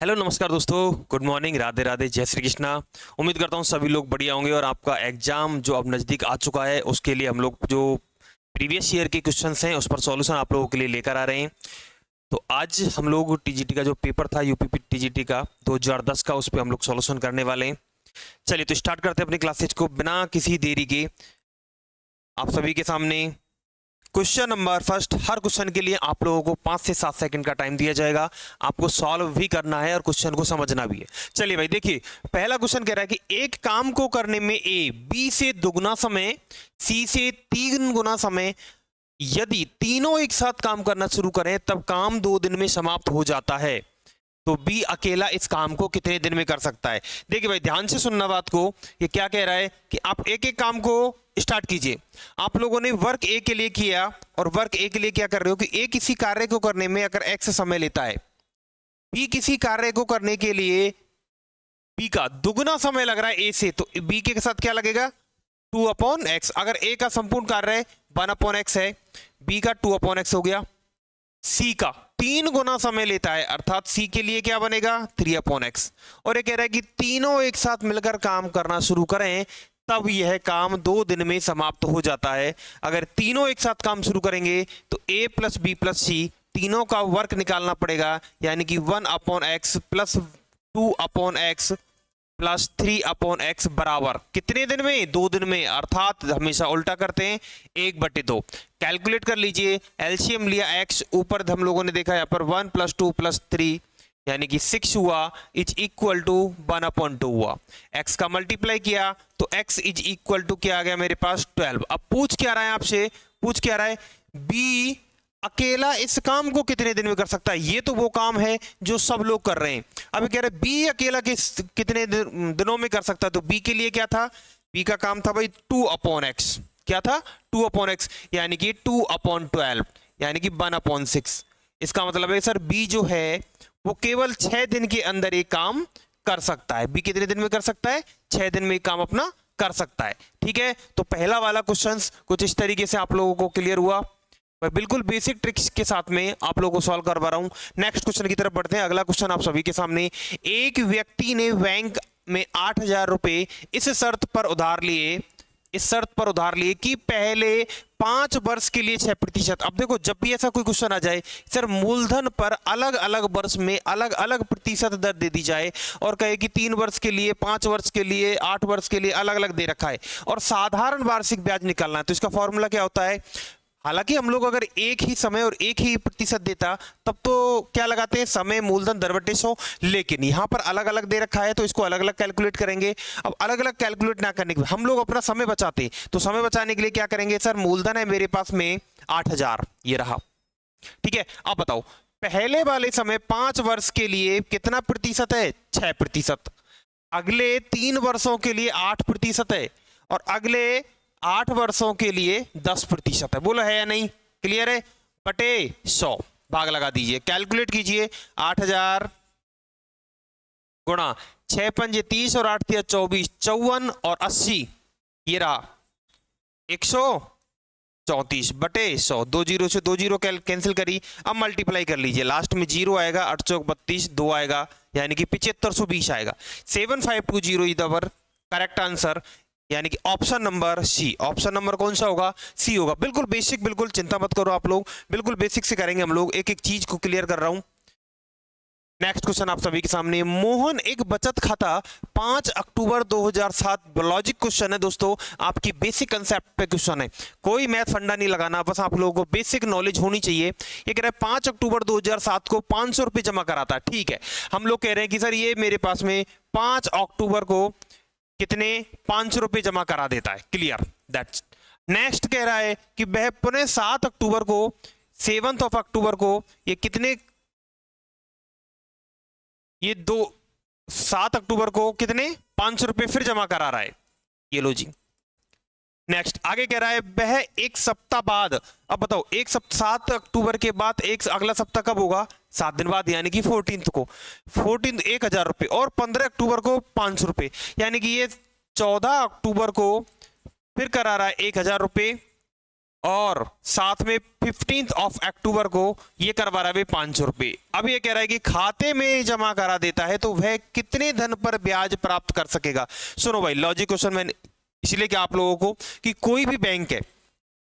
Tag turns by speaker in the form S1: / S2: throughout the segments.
S1: Hello नमस्कार दोस्तों, good morning, Radhe Radhe, जय श्री कृष्णा। उम्मीद करता हूँ सभी लोग बढ़िया होंगे और आपका एग्जाम जो अब नज़दीक आ चुका है उसके लिए हम लोग जो प्रीवियस ईयर के क्वेश्चंस हैं उस पर सॉल्यूशन आप लोगों के लिए लेकर आ रहे हैं। तो आज हम लोग टीजीटी का जो पेपर था यूपीपी टीजीटी का 2010 का, उस पर हम लोग सॉल्यूशन करने वाले हैं। चलिए तो स्टार्ट करते हैं अपनी क्लासेज को बिना किसी देरी के। आप सभी के सामने क्वेश्चन नंबर फर्स्ट। हर क्वेश्चन के लिए आप लोगों को 5 से 7 सेकंड का टाइम दिया जाएगा। आपको सॉल्व भी करना है और क्वेश्चन को समझना भी है। चलिए भाई देखिए, पहला क्वेश्चन कह रहा है कि एक काम को करने में ए बी से दुगना समय, सी से 3 गुना समय, यदि तीनों एक साथ काम करना शुरू करें तब काम 2 दिन में समाप्त हो जाता है। तो बी अकेला इस काम को कितने दिन में कर सकता है? देखिए भाई ध्यान से सुनना बात को। ये क्या कह रहा है कि आप एक एक काम को स्टार्ट कीजिए। आप लोगों ने वर्क ए के लिए किया और वर्क ए के लिए क्या कर रहे हो कि ए किसी कार्य को करने में अगर एक्स समय लेता है, बी किसी कार्य को करने के लिए बी का दुगना समय लग रहा है ए से, तो बी के साथ क्या लगेगा 2/x। अगर ए का संपूर्ण कार्य 1/x है, बी का 2/x हो गया। सी का 3 गुना समय लेता है अर्थात सी के लिए क्या बनेगा 3/x। और ये कह रहा है कि तीनों एक साथ मिलकर काम करना शुरू करें तब यह काम 2 दिन में समाप्त हो जाता है। अगर तीनों एक साथ काम शुरू करेंगे तो a प्लस बी प्लस सी तीनों का वर्क निकालना पड़ेगा, यानी कि 1/x plus 2/x plus 3/x बराबर कितने दिन में 2 दिन में, अर्थात हमेशा उल्टा करते हैं 1/2। कैलकुलेट कर लीजिए, एलसीएम लिया x, ऊपर हम लोगों ने देखा यहाँ पर 1 + 2 + 3 यानी कि 6 हुआ, इज इक्वल टू 1/2 हुआ। x का मल्टीप्लाई किया तो x इज इक्वल टू क्या आ गया मेरे पास 12। अब पूछ क्या रहा है आपसे, पूछ क्या रहा है b अकेला इस काम को कितने दिन में कर सकता है। ये तो वो काम है जो सब लोग कर रहे हैं। अब कह रहे बी अकेला कितने दिनों में कर सकता है। तो बी के लिए क्या था, बी का काम था भाई 2/x। क्या था 2/x, यानी कि 2/12 यानी कि 1/6। इसका मतलब है सर बी जो है वो केवल 6 दिन के अंदर एक काम कर सकता है। बी कितने दिन में कर सकता है, 6 दिन में काम अपना कर सकता है। ठीक है, तो पहला वाला क्वेश्चन कुछ इस तरीके से आप लोगों को क्लियर हुआ। मैं बिल्कुल बेसिक ट्रिक्स के साथ में आप लोगों को सॉल्व करवा रहा हूं। नेक्स्ट क्वेश्चन की तरफ बढ़ते हैं। अगला क्वेश्चन आप सभी के सामने, एक व्यक्ति ने बैंक में 8,000 रुपए इस शर्त पर उधार लिए, इस शर्त पर उधार लिए कि पहले 5 वर्ष के लिए 6%। अब देखो जब भी ऐसा कोई क्वेश्चन आ जाए सर मूलधन पर अलग अलग वर्ष में अलग अलग प्रतिशत दर दे दी जाए और कहे कि 3 वर्ष के लिए, 5 वर्ष के लिए, 8 वर्ष के लिए अलग अलग दे रखा है और साधारण वार्षिक ब्याज निकालना है, तो इसका फॉर्मूला क्या होता है। हालांकि हम लोग अगर एक ही समय और एक ही प्रतिशत देता तब तो क्या लगाते हैं समय मूलधन दर बटे 100, लेकिन यहाँ पर अलग अलग दे रखा है तो इसको अलग अलग कैलकुलेट करेंगे। अब अलग अलग कैलकुलेट ना करने के लिए हम लोग अपना समय बचाते, तो समय बचाने के लिए क्या करेंगे, सर मूलधन है मेरे पास में 8,000, ये रहा। ठीक है, अब बताओ पहले वाले समय 5 वर्ष के लिए कितना प्रतिशत है 6%, अगले 3 वर्षों के लिए 8% है और अगले 8 वर्षों के लिए 10% है। बोलो है या नहीं, क्लियर है। बटे 100 भाग लगा दीजिए, कैलकुलेट कीजिए 8,000 गुणा 6 पंजे 30 और 8 24, 54 और 80, ये रहा 134 बटे 100। 2 जीरो से 2 जीरो कैंसिल करी, अब मल्टीप्लाई कर लीजिए, लास्ट में 0 आएगा, 8 चौक 32, 2 आएगा यानी कि 7520 आएगा। 7520 इज अवर करेक्ट आंसर, यानी कि option number C. Option number कौन सा होगा, सी होगा। बिल्कुल बेसिक, बिल्कुल चिंता मत करो आप लोग, बिल्कुल बेसिक से करेंगे हम लोग, एक एक चीज को क्लियर कर रहा हूं। नेक्स्ट क्वेश्चन आप सभी के सामने, मोहन एक बचत खाता 5 अक्टूबर 2007, लॉजिक क्वेश्चन है दोस्तों, आपकी बेसिक कंसेप्ट पे क्वेश्चन है, कोई मैथ फंडा नहीं लगाना, बस आप लोगों को बेसिक नॉलेज होनी चाहिए। ये कह रहा है 5 अक्टूबर 2007 को 500 रुपये जमा कराता है। ठीक है, हम लोग कह रहे हैं कि सर ये मेरे पास में 5 अक्टूबर को कितने 500 रुपये जमा करा देता है, क्लियर दैट्स। नेक्स्ट कह रहा है कि वह पुनः 7 अक्टूबर को 7 अक्टूबर को ये कितने, ये 7 अक्टूबर को कितने 500 रुपये फिर जमा करा रहा है, ये लो जी। नेक्स्ट आगे कह रहा है वह एक सप्ताह बाद, अब बताओ 7 अक्टूबर के बाद एक अगला सप्ताह कब होगा, 7 दिन बाद, यानी कि 14 को 1,000 रुपये और 15 अक्टूबर को 500 रुपये, यानी कि ये 14 अक्टूबर को फिर करा रहा है 1,000 रुपये और साथ में 15 अक्टूबर को ये करवा रहा है 500 रुपये। अब ये कह रहा है कि खाते में जमा करा देता है तो वह कितने धन पर ब्याज प्राप्त कर सकेगा। सुनो भाई, लॉजिक क्वेश्चन मैंने इसलिए कि आप लोगों को कि कोई भी बैंक है,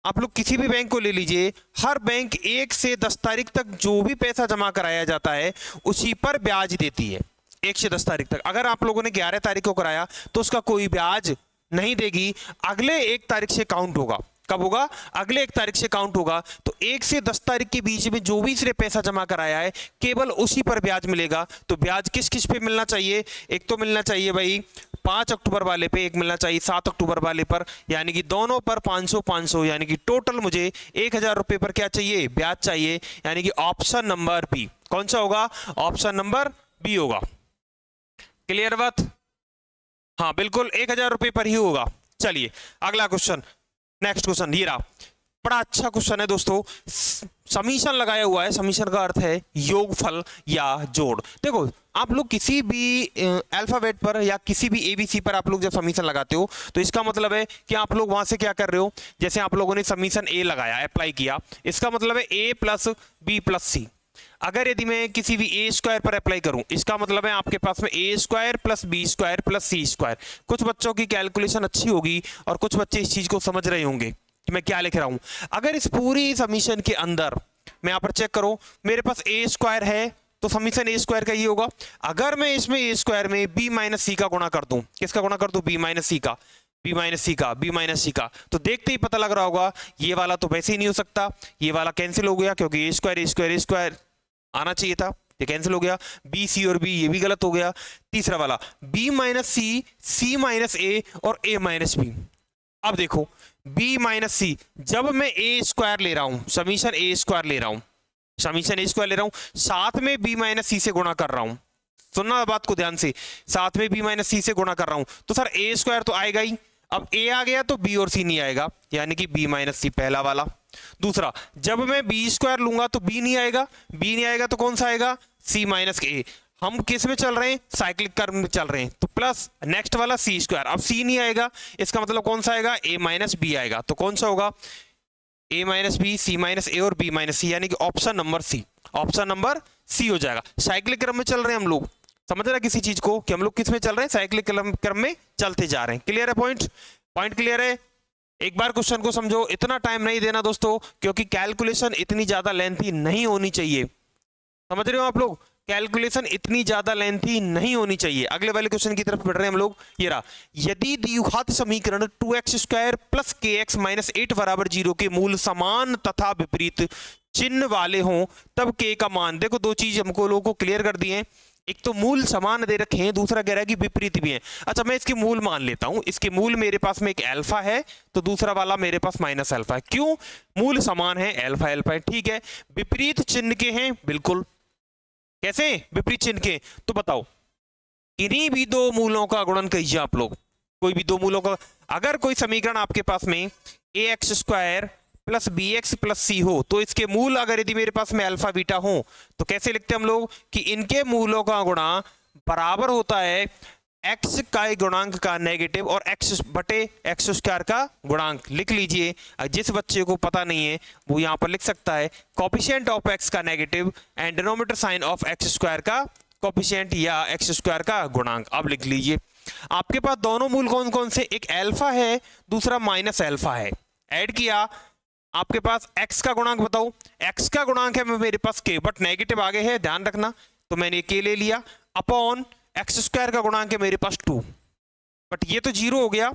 S1: आप लोग किसी भी बैंक को ले लीजिए, हर बैंक 1 से 10 तारीख तक जो भी पैसा जमा कराया जाता है उसी पर ब्याज देती है। 1 से 10 तारीख तक। अगर आप लोगों ने 11 तारीख को कराया तो उसका कोई ब्याज नहीं देगी, अगले 1 तारीख से काउंट होगा। कब होगा? अगले 1 तारीख से काउंट होगा। तो 1 से 10 तारीख के बीच में जो भी इसने पैसा जमा कराया है केवल उसी पर ब्याज मिलेगा। तो ब्याज किस किस पे मिलना चाहिए? एक तो मिलना चाहिए भाई 5 अक्टूबर वाले पे, एक मिलना चाहिए 7 अक्टूबर वाले पर, यानी कि दोनों पर 500-500, यानी कि टोटल मुझे 1000 रुपये पर क्या चाहिए? ब्याज चाहिए, यानी कि ऑप्शन नंबर बी। कौन सा होगा? ऑप्शन नंबर बी होगा। क्लियर बात? हाँ बिल्कुल 1000 रुपये पर ही होगा। चलिए अगला क्वेश्चन, नेक्स्ट क्वेश्चन ये रहा, बड़ा अच्छा क्वेश्चन है दोस्तों। समीशन लगाया हुआ है, समीशन का अर्थ है योगफल या जोड़। देखो आप लोग किसी भी अल्फाबेट पर या किसी भी एबीसी पर आप लोग जब समीशन लगाते हो तो इसका मतलब है कि आप लोग वहां से क्या कर रहे हो, जैसे आप लोगों ने समीशन ए लगाया, अप्लाई किया, इसका मतलब है ए प्लस बी प्लस सी। अगर यदि मैं किसी भी ए स्क्वायर पर अप्लाई करूं, इसका मतलब है आपके पास में A square plus B square plus C square. कुछ बच्चों की कैलकुलेशन अच्छी होगी और कुछ बच्चे इस चीज को समझ रहे होंगे कि मैं क्या लिख रहा हूं। अगर इस पूरी समीशन के अंदर मैं यहाँ पर चेक करो, मेरे पास ए स्क्वायर है तो समीशन ए स्क्वायर का ये होगा। अगर मैं इसमें ए स्क्वायर में बी माइनस सी का गुणा कर दूं, किसका गुणा कर दूं? बी माइनस सी का, बी माइनस सी का, बी माइनस सी का, तो देखते ही पता लग रहा होगा ये वाला तो वैसे ही नहीं हो सकता, ये वाला कैंसिल हो गया क्योंकि ए square A square A square आना चाहिए था, ये कैंसिल हो गया। बी सी और बी ये भी गलत हो गया। तीसरा वाला B minus C, C minus A और ए माइनस बी। अब देखो बी माइनस सी, जब मैं ए स्क्वायर ले रहा हूं, समीशन ए स्क्वायर ले रहा हूं, समीशन ए स्क्वायर ले रहा हूं, साथ में बी माइनस सी से गुणा कर रहा हूं, सुनना बात को ध्यान से, साथ में बी माइनस सी से गुणा कर रहा हूं, तो सर ए स्क्वायर तो आएगा ही। अब ए आ गया तो बी और सी नहीं आएगा, यानी कि बी माइनस सी पहला वाला। दूसरा, जब मैं बी स्क्वायर लूंगा तो बी नहीं आएगा, बी नहीं आएगा तो कौन सा आएगा? सी माइनस ए। हम किस में चल रहे हैं? साइक्लिक कर्व में चल रहे हैं, तो प्लस नेक्स्ट वाला सी स्क्वायर। अब सी नहीं आएगा, इसका मतलब कौन सा आएगा? ए माइनस बी आएगा। तो कौन सा होगा? A minus B, C minus A और बी माइनस सी, यानी कि option number C, option number C हो जाएगा। साइक्लिक क्रम में चल रहे हैं हम लोग, समझ रहे हैं किसी चीज को कि हम लोग किस में चल रहे हैं? साइक्लिक क्रम में चलते जा रहे हैं। क्लियर है? पॉइंट क्लियर है? एक बार क्वेश्चन को समझो, इतना टाइम नहीं देना दोस्तों, क्योंकि कैलकुलेशन इतनी ज्यादा लेंथी नहीं होनी चाहिए। समझ रहे हो आप लोग? कैलकुलेशन इतनी ज्यादा लेंथी नहीं होनी चाहिए। अगले वाले क्वेश्चन की तरफ बढ़ रहे हैं हम लोग। ये रहा, यदि द्विघात समीकरण 2x square plus kx minus 8 बराबर 0 के मूल समान तथा विपरीत चिन्ह वाले हों तब k का मान। देखो दो चीज हमको लोगों को क्लियर कर दी है, एक तो मूल समान दे रखे हैं, दूसरा कह रहा है कि विपरीत भी है। अच्छा मैं इसके मूल मान लेता हूं, इसके मूल मेरे पास में एक अल्फा है तो दूसरा वाला मेरे पास माइनस अल्फा है। क्यों? मूल समान है, अल्फा अल्फा है, ठीक है। विपरीत चिन्ह के हैं, बिल्कुल। कैसे विपरीत चिन्ह के? तो बताओ, इन्हीं भी दो मूलों का गुणन कीजिए आप लोग, कोई भी दो मूलों का। अगर कोई समीकरण आपके पास में A X square plus B X plus C हो तो इसके मूल अगर यदि मेरे पास में अल्फा बीटा हो तो कैसे लिखते हैं हम लोग कि इनके मूलों का गुणा बराबर होता है एक्स का गुणांक का नेगेटिव और एक्स बटे एक्स स्क्वायर का गुणांक। लिख लीजिए, जिस बच्चे को पता नहीं है वो यहां पर लिख सकता है कोफिशिएंट ऑफ एक्स का negative and denominator sign of x square का कोफिशिएंट या एक्स स्क्वायर का गुणांक। अब लिख लीजिए, आपके पास दोनों मूल कौन कौन से? एक अल्फा है, दूसरा माइनस अल्फा है। ऐड किया, आपके पास x का गुणांक बताओ। x का गुणांक है मेरे पास k, बट नेगेटिव आगे है, ध्यान रखना, तो मैंने k ले लिया, अपॉन एक्स स्क्वायर का गुणांक है मेरे पास 2, बट ये तो 0 हो गया,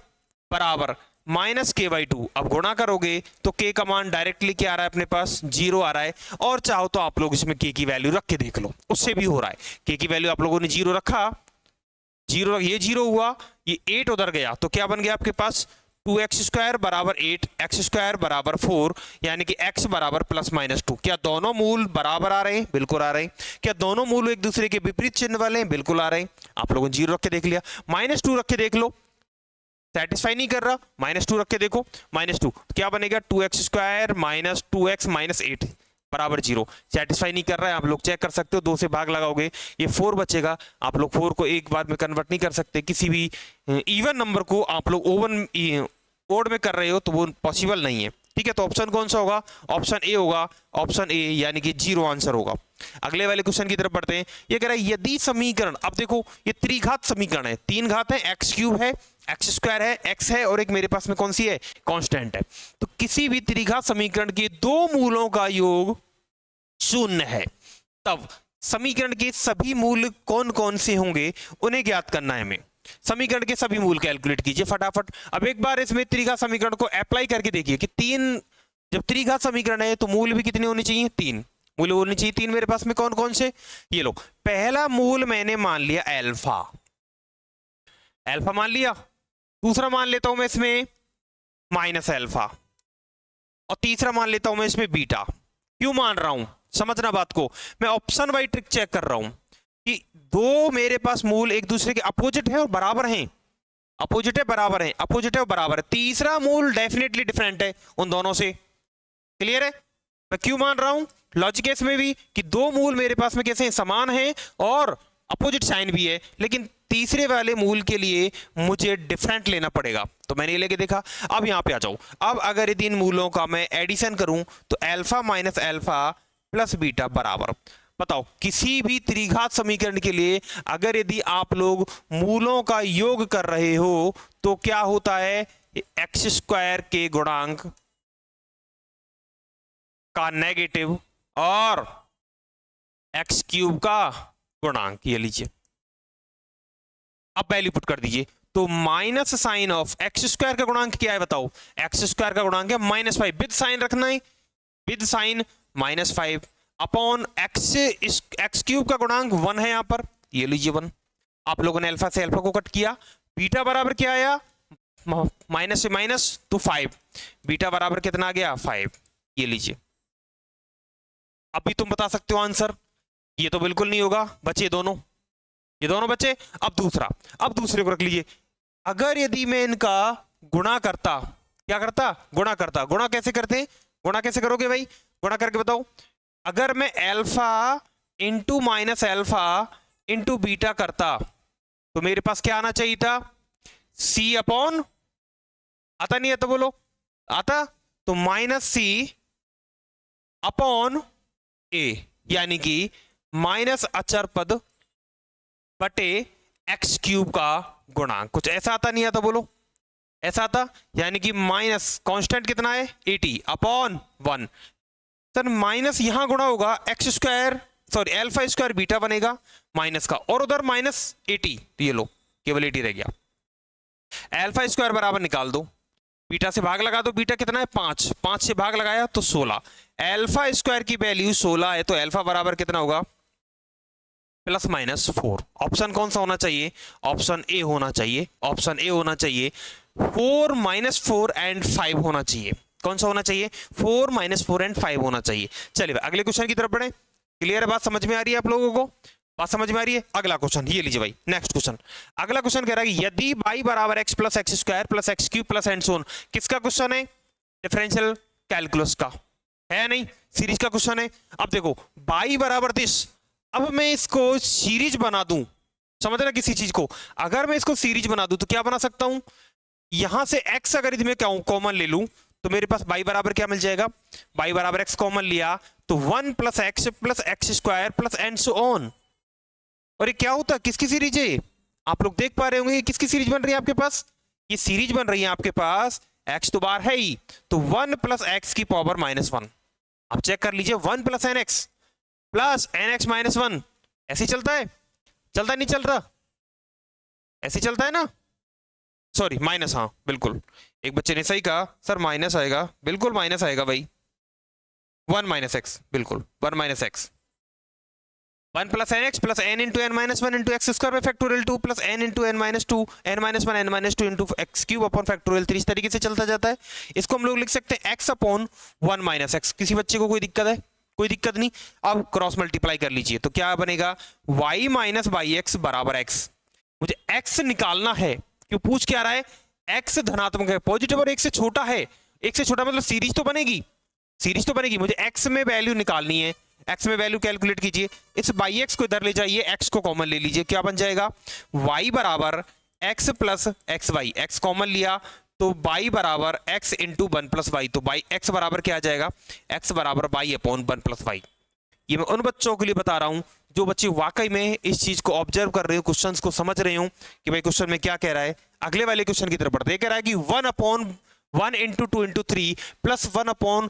S1: बराबर माइनस k बाई 2। अब गुणा करोगे तो k का मान डायरेक्टली क्या आ रहा है अपने पास? 0 आ रहा है। और चाहो तो आप लोग इसमें k की वैल्यू रख के देख लो, उससे भी हो रहा है। k की वैल्यू आप लोगों ने 0 रखा, 0 ये 0 हुआ, ये 8 उधर गया, तो क्या बन गया आपके पास? 2x स्क्वायर बराबर 8, एक्स स्क्वायर बराबर 4, यानी कि x बराबर प्लस माइनस 2। क्या दोनों मूल बराबर आ रहे हैं? बिल्कुल आ रहे हैं। क्या दोनों मूल एक दूसरे के विपरीत चिन्ह वाले हैं? बिल्कुल आ रहे हैं। आप लोगों ने 0 रख के देख लिया, माइनस 2 रख के देख लो, सेटिस्फाई नहीं कर रहा, माइनस 2 रख के देखो, माइनस 2 क्या बनेगा? 2x square minus 2x minus 8 बराबर 0। सेटिस्फाई नहीं कर रहा है, आप लोग चेक कर सकते हो, 2 से भाग लगाओगे ये 4 बचेगा। आप लोग 4 को एक बार में कन्वर्ट नहीं कर सकते, किसी भी इवन नंबर को आप लोग ओड में कर रहे हो तो वो पॉसिबल नहीं है। ठीक है, तो ऑप्शन कौन सा होगा? ऑप्शन ए होगा, ऑप्शन ए, यानी कि 0 आंसर होगा। अगले वाले क्वेश्चन की तरफ बढ़ते हैं। ये कह रहा है यदि समीकरण, अब देखो ये त्रिघात समीकरण है, 3 घात है, एक्स क्यूब है, एक्स स्क्वायर है, एक्स है, और एक मेरे पास में कौन सी है? कांस्टेंट है। तो किसी भी त्रिघात समीकरण के दो मूलों का योग 0 है, तब समीकरण के सभी मूल कौन कौन से होंगे उन्हें ज्ञात करना है हमें। समीकरण के सभी मूल कैलकुलेट कीजिए फटाफट। अब एक बार इसमें त्रिघात समीकरण को अप्लाई करके देखिए कि 3, जब त्रिघात समीकरण है तो मूल भी कितने होने चाहिए? 3 मूल होने चाहिए। 3 मेरे पास में कौन कौन से? ये लो, पहला मूल मैंने मान लिया अल्फा, अल्फा मान लिया। दूसरा मान लेता हूं मैं इसमें माइनस अल्फा, और तीसरा मान लेता हूं मैं इसमें बीटा। क्यों मान रहा हूं? समझना बात को, मैं ऑप्शन वाइज ट्रिक चेक कर रहा हूं कि दो मेरे पास मूल एक दूसरे के अपोजिट है और बराबर हैं, अपोजिट है बराबर है, अपोजिट है और बराबर है। तीसरा मूल डेफिनेटली डिफरेंट है उन दोनों से। क्लियर है? मैं क्यों मान रहा हूं लॉजिक केस में भी कि दो मूल मेरे पास में कैसे हैं? समान हैं और अपोजिट साइन भी है, लेकिन तीसरे वाले मूल के लिए मुझे डिफरेंट लेना पड़ेगा। तो मैंने ये लेके देखा। अब यहां पे आ जाओ। अब अगर इन मूलों का मैं एडिशन करूं तो alpha minus alpha plus beta बराबर, बताओ किसी भी त्रिघात समीकरण के लिए अगर यदि आप लोग मूलों का योग कर रहे हो तो क्या होता है? एक्स स्क्वायर के गुणांक का नेगेटिव और एक्स क्यूब का गुणांक, ये लीजिए। अब वैल्यू पुट कर दीजिए, तो minus sign of x square का गुणांक क्या है बताओ? एक्स स्क्वायर का गुणांक है -5, विद साइन रखना है, with sign -5 upon x cube का गुणांक 1 है यहां पर, ये लीजिए 1। आप लोगों ने अल्फा से अल्फा को कट किया, बीटा बराबर क्या आया? माइनस से माइनस तो 5, बीटा बराबर कितना आ गया? 5, ये लीजिए। अभी तुम बता सकते हो आंसर, ये तो बिल्कुल नहीं होगा, बचे दोनों, ये दोनों बचे। अब दूसरा, अब दूसरे को रख लीजिए। अगर यदि मैं इनका गुणा करता, क्या करता? गुणा करता। गुणा कैसे करते? गुणा कैसे करोगे भाई? गुणा करके बताओ। अगर मैं alpha into minus alpha into beta करता तो मेरे पास क्या आना चाहिए था? सी अपॉन, आता नहीं आता? बोलो आता? तो माइनस सी अपॉन ए, यानी कि माइनस अचर पद बटे एक्स क्यूब का गुणांक। कुछ ऐसा आता नहीं आता? बोलो ऐसा आता, यानी कि माइनस कांस्टेंट कितना है? 80 अपॉन 1। सर माइनस यहां गुणा होगा x square, sorry alpha square beta बनेगा माइनस का, और उधर -80, तो ये लो केवल 80 रह गया। अल्फा स्क्वायर बराबर निकाल दो, बीटा से भाग लगा दो, बीटा कितना है? 5, 5 से भाग लगाया तो 16। अल्फा स्क्वायर की वैल्यू 16 है, तो अल्फा बराबर कितना होगा? +-4। ऑप्शन कौन सा होना चाहिए? ऑप्शन ए होना चाहिए, ऑप्शन ए होना चाहिए। 4 -4 एंड 5 होना चाहिए। कौन सा होना चाहिए? 4 -4 एंड 5 होना चाहिए। चलिए अगले क्वेश्चन की तरफ बढ़े। क्लियर है? बात समझ में आ रही है आप लोगों को? बात समझ में आ रही है? अगला क्वेश्चन ये लीजिए भाई, नेक्स्ट क्वेश्चन। अगला क्वेश्चन कह रहा है कि यदि y बराबर x plus X square plus x cube plus and so on, किसका क्वेश्चन है? डिफरेंशियल कैलकुलस का है, नहीं सीरीज का क्वेश्चन है। अब देखो y बराबर दिस, अब मैं इसको सीरीज बना दूं, समझ रहे किसी चीज को? अगर मैं इसको सीरीज बना दूं तो क्या बना सकता हूं? यहां से x अगर इसमें कॉमन ले लूं तो मेरे पास y बराबर क्या मिल जाएगा? y बराबर x कॉमन लिया तो 1 plus X square plus and so on. और ये क्या होता? किसकी सीरीज है? आप लोग देख पा रहे होंगे किसकी सीरीज बन रही है आपके पास? ये सीरीज बन रही है आपके पास, x तो बार है ही, तो 1 प्लस एक्स की पावर -1। आप चेक कर लीजिए, 1 plus n x plus n x -1 ऐसे चलता है? चलता नहीं चल रहा? ऐसे चलता है ना? सॉरी माइनस, हाँ बिल्कुल, एक बच्चे ने सही कहा सर माइनस आएगा, बिल्कुल माइनस आएगा भाई। 1 - x, बिल्कुल 1 - x, 1 plus n x plus n into n -1 into x square factorial 2 plus n into n -2 n -1 n -2 into x cube upon factorial 3। इस तरीके से चलता जाता है। इसको हम लोग लिख सकते हैं x अपॉन 1 - x। किसी बच्चे को कोई दिक्कत है? कोई दिक्कत नहीं। अब क्रॉस मल्टीप्लाई कर लीजिए तो क्या बनेगा? y माइनस बाई एक्स बराबर x। मुझे x निकालना है, क्यों पूछ क्या रहा है? x धनात्मक है, पॉजिटिव और 1 से छोटा है। 1 से छोटा मतलब सीरीज तो बनेगी, सीरीज तो बनेगी। मुझे x में वैल्यू निकालनी है, x में वैल्यू कैलकुलेट कीजिए। इस बाई एक्स को इधर ले जाइए, x को कॉमन ले लीजिए, क्या बन जाएगा? y बराबर x plus x y, x common लिया तो y बराबर x into one plus y, तो बाई x बराबर क्या आ जाएगा, x बराबर y upon one plus y. ये मैं उन बच्चों के लिए बता रहा हूं जो बच्चे वाकई में इस चीज को ऑब्जर्व कर रहे हो, क्वेश्चंस को समझ रहे हो कि भाई क्वेश्चन में क्या कह रहा है। अगले वाले क्वेश्चन की तरफ बढ़ते हैं, कह रहा है कि 1 upon 1 into 2 into 3 plus 1 upon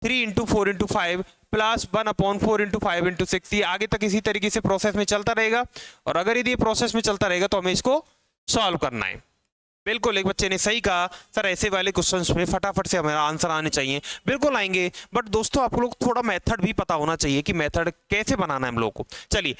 S1: 3 into 4 into 5 plus 1 upon 4 into 5 into 6। ये आगे तक इसी तरीके से प्रोसेस में चलता रहेगा, और अगर यदि ये प्रोसेस में चलता रहेगा तो हमें इसको सॉल्व करना है। बिल्कुल, एक बच्चे ने सही कहा, सर ऐसे वाले क्वेश्चंस में फटाफट से हमारा आंसर आने चाहिए। बिल्कुल आएंगे, बट दोस्तों आप लोग थोड़ा मेथड भी पता होना चाहिए कि मेथड कैसे बनाना है हम लोग को। चलिए,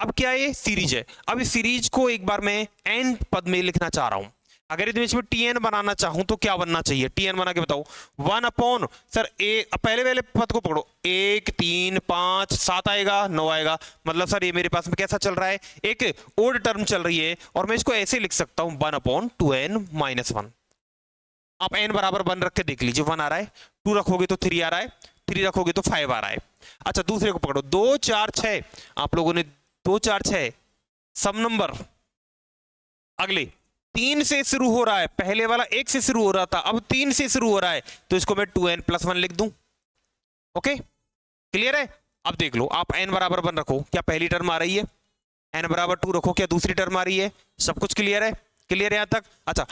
S1: अब क्या है, सीरीज है। अब इस सीरीज को एक बार मैं एन पद में लिखना चाह रहा हूं। अगर इसमें टी एन बनाना चाहूं तो क्या बनना चाहिए, टी एन बना के बताओ। 1 अपॉन, सर ए पहले वाले पद को पकड़ो, 1 3 5 7 आएगा, 9 आएगा। मतलब सर ये मेरे पास में कैसा चल रहा है, एक ओड टर्म चल रही है, और मैं इसको ऐसे लिख सकता हूं 1 अपॉन 2n माइनस 1। आप n बराबर 1 रख के देख लीजिए, 1 आ रहा है, 2 रखोगे तो 3 आ रहा है, 3 रखोगे तो 5 आ रहा है। अच्छा, दूसरे को पकड़ो, 2 4 6, आप लोगों ने 2 4 6 सम नंबर। अगले 3 से शुरू हो रहा है, पहले वाला 1 से शुरू हो रहा था, अब 3 से शुरू हो रहा है, तो इसको मैं 2n प्लस 1 लिख दूं। ओके, क्लियर है। अब देख लो, आप n बराबर 1 रखो, क्या पहली टर्म आ रही है, n बराबर 2 रखो, क्या दूसरी टर्म आ रही है। सब कुछ क्लियर है, क्लियर है यहां तक। अच्छा,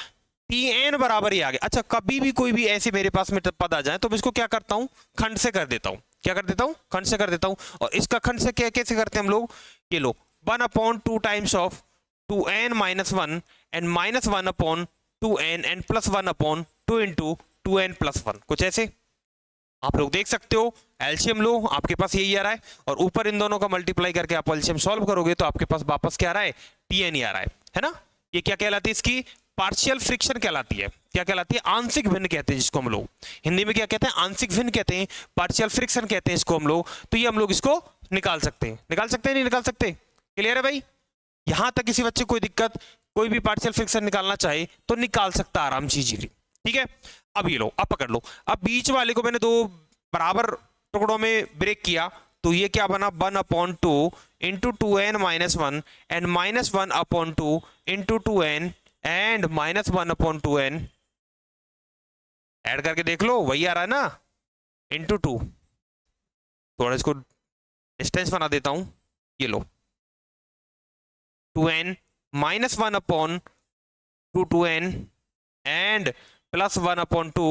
S1: tn बराबर ही आ गया। अच्छा, कभी भी कोई भी ऐसे मेरे पास में पद आ जाए तो मैं इसको क्या करता हूं, खंड से कर देता हूं। क्या कर देता हूं, खंड से कर देता हूं। और इसका खंड से क्या कैसे करते हैं हम लोग, ये लो 1 upon 2 times of 2n minus 1 and minus 1 upon 2n and plus 1 upon 2 into 2n plus 1, कुछ ऐसे आप लोग देख सकते हो। एलसीएम लो, आपके पास यही आ रहा है, और ऊपर इन दोनों का मल्टीप्लाई करके आप एलसीएम सॉल्व करोगे तो आपके पास वापस क्या आ रहा है, टीएन ही आ रहा है ना। ये क्या कहलाती है, इसकी पार्शियल फ्रिक्शन कहलाती है। क्या कहलाती है, आंशिक भिन्न कहते हैं जिसको हम लोग हिंदी में क्या कहते हैं, आंशिक भिन्न कहते हैं, पार्शियल फ्रिक्शन कहते हैं इसको हम लोग। तो ये हम लोग इसको निकाल सकते हैं, निकाल सकते हैं, नहीं निकाल सकते, क्लियर है भाई। यहां तक किसी बच्चे को कोई दिक्कत, कोई भी पार्शियल फ्रिक्शन निकालना चाहे तो निकाल सकता है आराम से, इजीली, ठीक है। अब ये लो, अब पकड़ लो, अब बीच वाले को मैंने 2 बराबर टुकड़ों में ब्रेक किया, तो ये क्या बना, 1 upon 2 into 2n minus 1 and minus 1 upon 2 into 2n and minus 1 upon 2n। Add करके देख लो, वही आ रहा है ना, इंटू 2। थोड़ा इसको डिस्टेंस बना देता हूं, ये लो 2n minus 1 upon 2n and plus 1 upon 2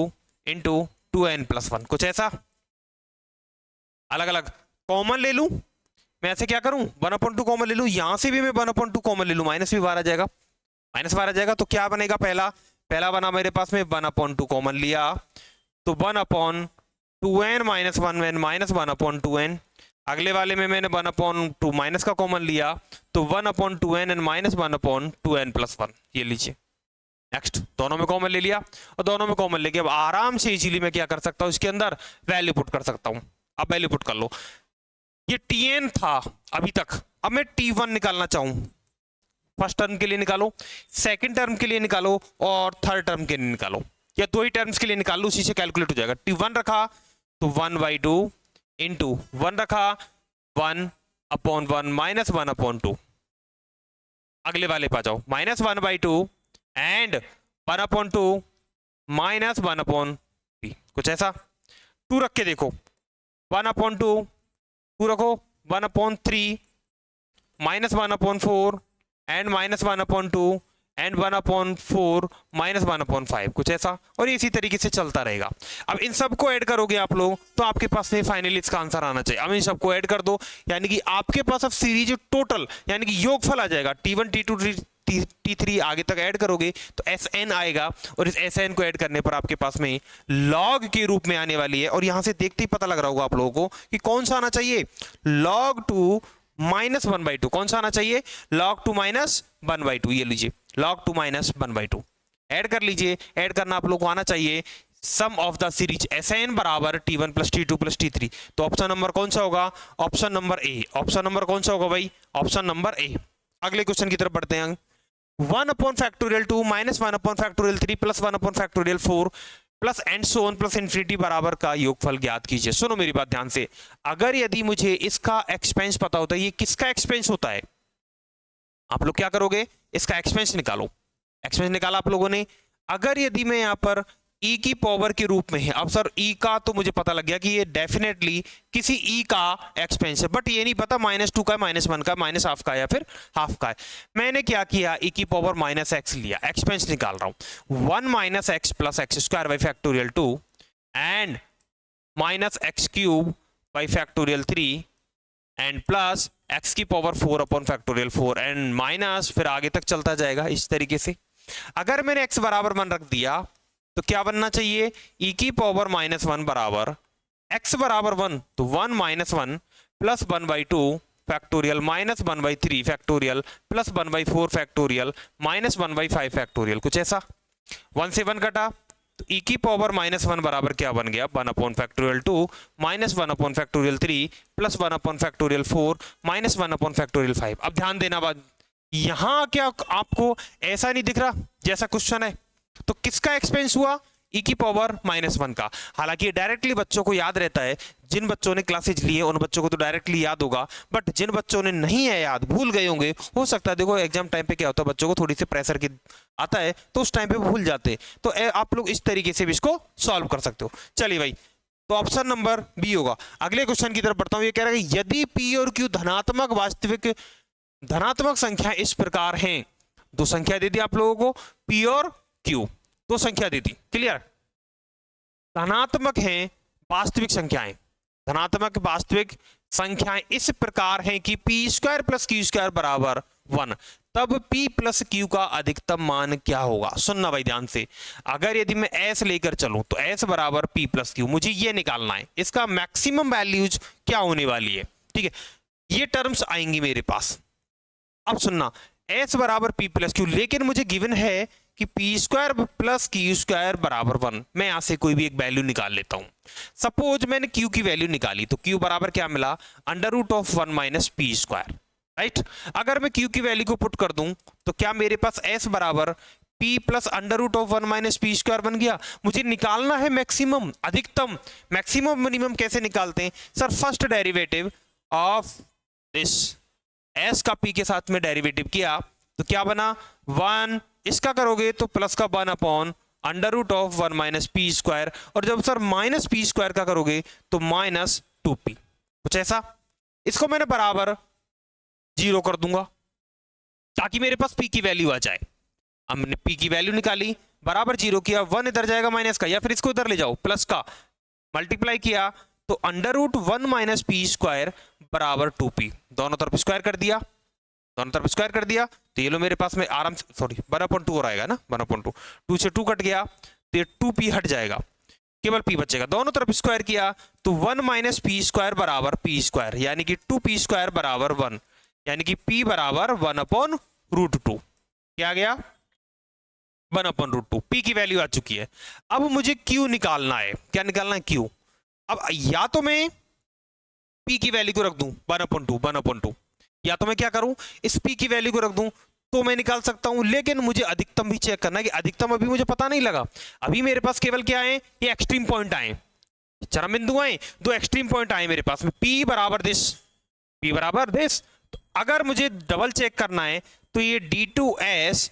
S1: into 2n plus 1, कुछ ऐसा। अलग अलग कॉमन ले लूं, मैं ऐसे क्या करूं, 1 अपॉन 2 कॉमन ले लूं, यहां से भी मैं 1 अपॉन 2 कॉमन ले लूं, माइनस भी बाहर आ जाएगा, माइनस बाहर आ जाएगा। तो क्या बनेगा, पहला बना मेरे पास में 1 अपॉन 2 कॉमन लिया, तो 1 upon 2n minus 1 and minus 1 upon 2n। अगले वाले में मैंने 1 अपॉन 2 माइनस का कॉमन लिया, तो 1 upon 2n and minus 1 upon 2n plus 1, ये लीजिए। नेक्स्ट, दोनों में कॉमन ले लिया, और दोनों में कॉमन लेके अब आराम से इजीली मैं क्या कर सकता हूं, इसके अंदर वैल्यू पुट कर सकता हूं। अब वैल्यू पुट कर लो, ये tn था अभी तक, अब मैं t1 निकालना चाहूं, फर्स्ट टर्म के लिए निकालो, सेकंड टर्म के लिए निकालो, और थर्ड टर्म के लिए निकालो, या 2 ही टर्म्स के लिए निकाल लो, उसी से कैलकुलेट हो जाएगा। t1 रखा तो 1/2 इंटू 1 रखा 1 अपॉन 1 माइनस 1 अपॉन 2। अगले वाले पे जाओ, minus 1/2 and 1 upon 2 minus 1 upon 3, कुछ ऐसा। 2 रख के देखो, 1 अपॉन 2, 2 रखो 1 upon 3 minus 1 upon 4 and minus 1 upon 2 and 1 upon 4 minus 1 upon 5, कुछ ऐसा। और इसी तरीके से चलता रहेगा। अब इन सबको ऐड करोगे आप लोग तो आपके पास में फाइनली इसका आंसर आना चाहिए। अब इन सबको ऐड कर दो, यानी कि आपके पास अब सीरीज टोटल यानी कि योगफल आ जाएगा। t1 t2 t3 आगे तक ऐड करोगे तो Sn आएगा, और इस Sn को ऐड करने पर आपके पास में log के रूप में आने वाली है। और यहां से देखते ही पता लग रहा होगा आप लोगों को कि कौन सा आना चाहिए, log 2 माइनस 1/2। कौन सा आना चाहिए, log 2 माइनस 1/2। ये लीजिए, log 2 माइनस 1/2 ऐड कर लीजिए। ऐड करना आप लोग को आना चाहिए सम ऑफ द सीरीज Sn बराबर t1 plus t2 plus t3। तो ऑप्शन नंबर कौन सा होगा, ऑप्शन नंबर ए। ऑप्शन नंबर कौन सा होगा भाई, ऑप्शन नंबर ए। अगले क्वेश्चन की तरफ बढ़ते हैं। 1 upon factorial 2 minus 1 upon factorial 3 plus 1 upon factorial 4 plus and so on plus infinity बराबर का योगफल ज्ञात कीजिए। सुनो मेरी बात ध्यान से, अगर यदि मुझे इसका एक्सपेंस पता होता है, ये किसका एक्सपेंस होता है, आप लोग क्या करोगे, इसका एक्सपेंस निकालो। एक्सपेंस निकाला आप लोगों ने, अगर यदि मैं यहाँ पर e की पावर के रूप में है, अब सर e का तो मुझे पता लग गया कि ये डेफिनेटली किसी e का एक्सपेंशन, बट ये नहीं पता -2 का, -1 का, -½ का या फिर ½ का है। मैंने क्या किया, e की पावर -x लिया, एक्सपेंशन निकाल रहा हूं। 1 - x plus X square by factorial 2 and -x³ by factorial 3 and plus x की power 4 upon factorial 4 and minus, फिर आगे तक चलता जाएगा इस तरीके से। अगर मैंने x बराबर 1 रख दिया तो क्या बनना चाहिए, e की पावर -1 बराबर x बराबर 1 तो 1 - 1 plus 1/2 factorial minus 1/3 factorial plus 1/4 factorial minus 1/5 factorial, कुछ ऐसा। 1 से 1 कटा तो e की पावर -1 बराबर क्या बन गया, 1 upon factorial 2 minus 1 upon factorial 3 plus 1 upon factorial 4 minus 1 upon factorial 5। अब ध्यान देना बात, यहां क्या आपको ऐसा नहीं दिख रहा जैसा क्वेश्चन है, तो किसका एक्सपेंस हुआ, e की पावर -1 का। हालांकि डायरेक्टली बच्चों को याद रहता है, जिन बच्चों ने क्लासेज लिए उन बच्चों को तो डायरेक्टली याद होगा, बट जिन बच्चों ने नहीं है याद, भूल गए होंगे, हो सकता है देखो एग्जाम टाइम पे क्या होता है, बच्चों को थोड़ी सी प्रेशर की आता है तो उस टाइम पे भूल जाते हैं, तो आप लोग इस तरीके से भी इसको सॉल्व कर सकते हो। चलिए भाई, तो ऑप्शन नंबर बी होगा। अगले क्वेश्चन की तरफ बढ़ता हूं। ये कह रहा है कि यदि p और q धनात्मक वास्तविक धनात्मक संख्या इस प्रकार हैं, दो संख्या दे दी आप लोगों को, p और q दो संख्या दी थी, क्लियर। धनात्मक हैं वास्तविक संख्याएं, धनात्मक वास्तविक संख्याएं इस प्रकार हैं कि p² प्लस q² बराबर 1, तब p प्लस q का अधिकतम मान क्या होगा। सुनना भाई ध्यान से, अगर यदि मैं s लेकर चलूं तो s बराबर p प्लस q, मुझे ये निकालना है इसका मैक्सिमम वैल्यूज क्या होने वाली है, ठीक है। ये टर्म्स आएंगी मेरे पास। अब सुनना, s बराबर p प्लस q, लेकिन मुझे गिवन है कि p² प्लस q² बराबर 1। मैं यहां से कोई भी एक वैल्यू निकाल लेता हूं। सपोज मैंने q की वैल्यू निकाली तो q बराबर क्या मिला, √1 माइनस p², राइट। अगर मैं q की वैल्यू को पुट कर दूं तो क्या मेरे पास s बराबर p प्लस √1 माइनस p² बन गया। मुझे निकालना है मैक्सिमम, अधिकतम। मैक्सिमम मिनिमम कैसे निकालते हैं sir, first derivative of this s का p के साथ में डेरिवेटिव किया तो क्या बना 1, इसका करोगे तो प्लस का 1 अपॉन √1 माइनस p², और जब सर माइनस p² का करोगे तो -2p, कुछ ऐसा। इसको मैंने बराबर 0 कर दूंगा ताकि मेरे पास p की वैल्यू आ जाए। हमने p की वैल्यू निकाली, बराबर 0 किया, 1 इधर जाएगा माइनस का, या फिर इसको इधर ले जाओ प्लस का, मल्टीप्लाई किया तो √1 माइनस p² बराबर 2p, दोनों तरफ स्क्वायर कर दिया, दोनों तरफ स्क्वायर कर दिया तो ये लो मेरे पास में आराम से, सॉरी 1/2 हो रहेगा ना, 1/2, 2 से 2 कट गया तो ये 2p हट जाएगा, केवल p बचेगा। दोनों तरफ स्क्वायर किया तो 1 माइनस p² बराबर p², यानी कि 2p² बराबर 1, यानी कि p बराबर 1/√2। क्या आ गया, 1/√2। p की वैल्यू आ चुकी है। अब मुझे q निकालना है। क्या निकालना है, q। अब या तो मैं p की वैल्यू को रख दूं 1/2, या तो मैं क्या करूं, इस p की वैल्यू को रख दूं तो मैं निकाल सकता हूं, लेकिन मुझे अधिकतम भी चेक करना है कि अधिकतम अभी मुझे पता नहीं लगा। अभी मेरे पास केवल क्या है, ये एक्सट्रीम पॉइंट आए, चरम बिंदु आए, दो एक्सट्रीम पॉइंट आए मेरे पास में, p बराबर दिस। तो अगर मुझे डबल चेक करना है तो ये d2s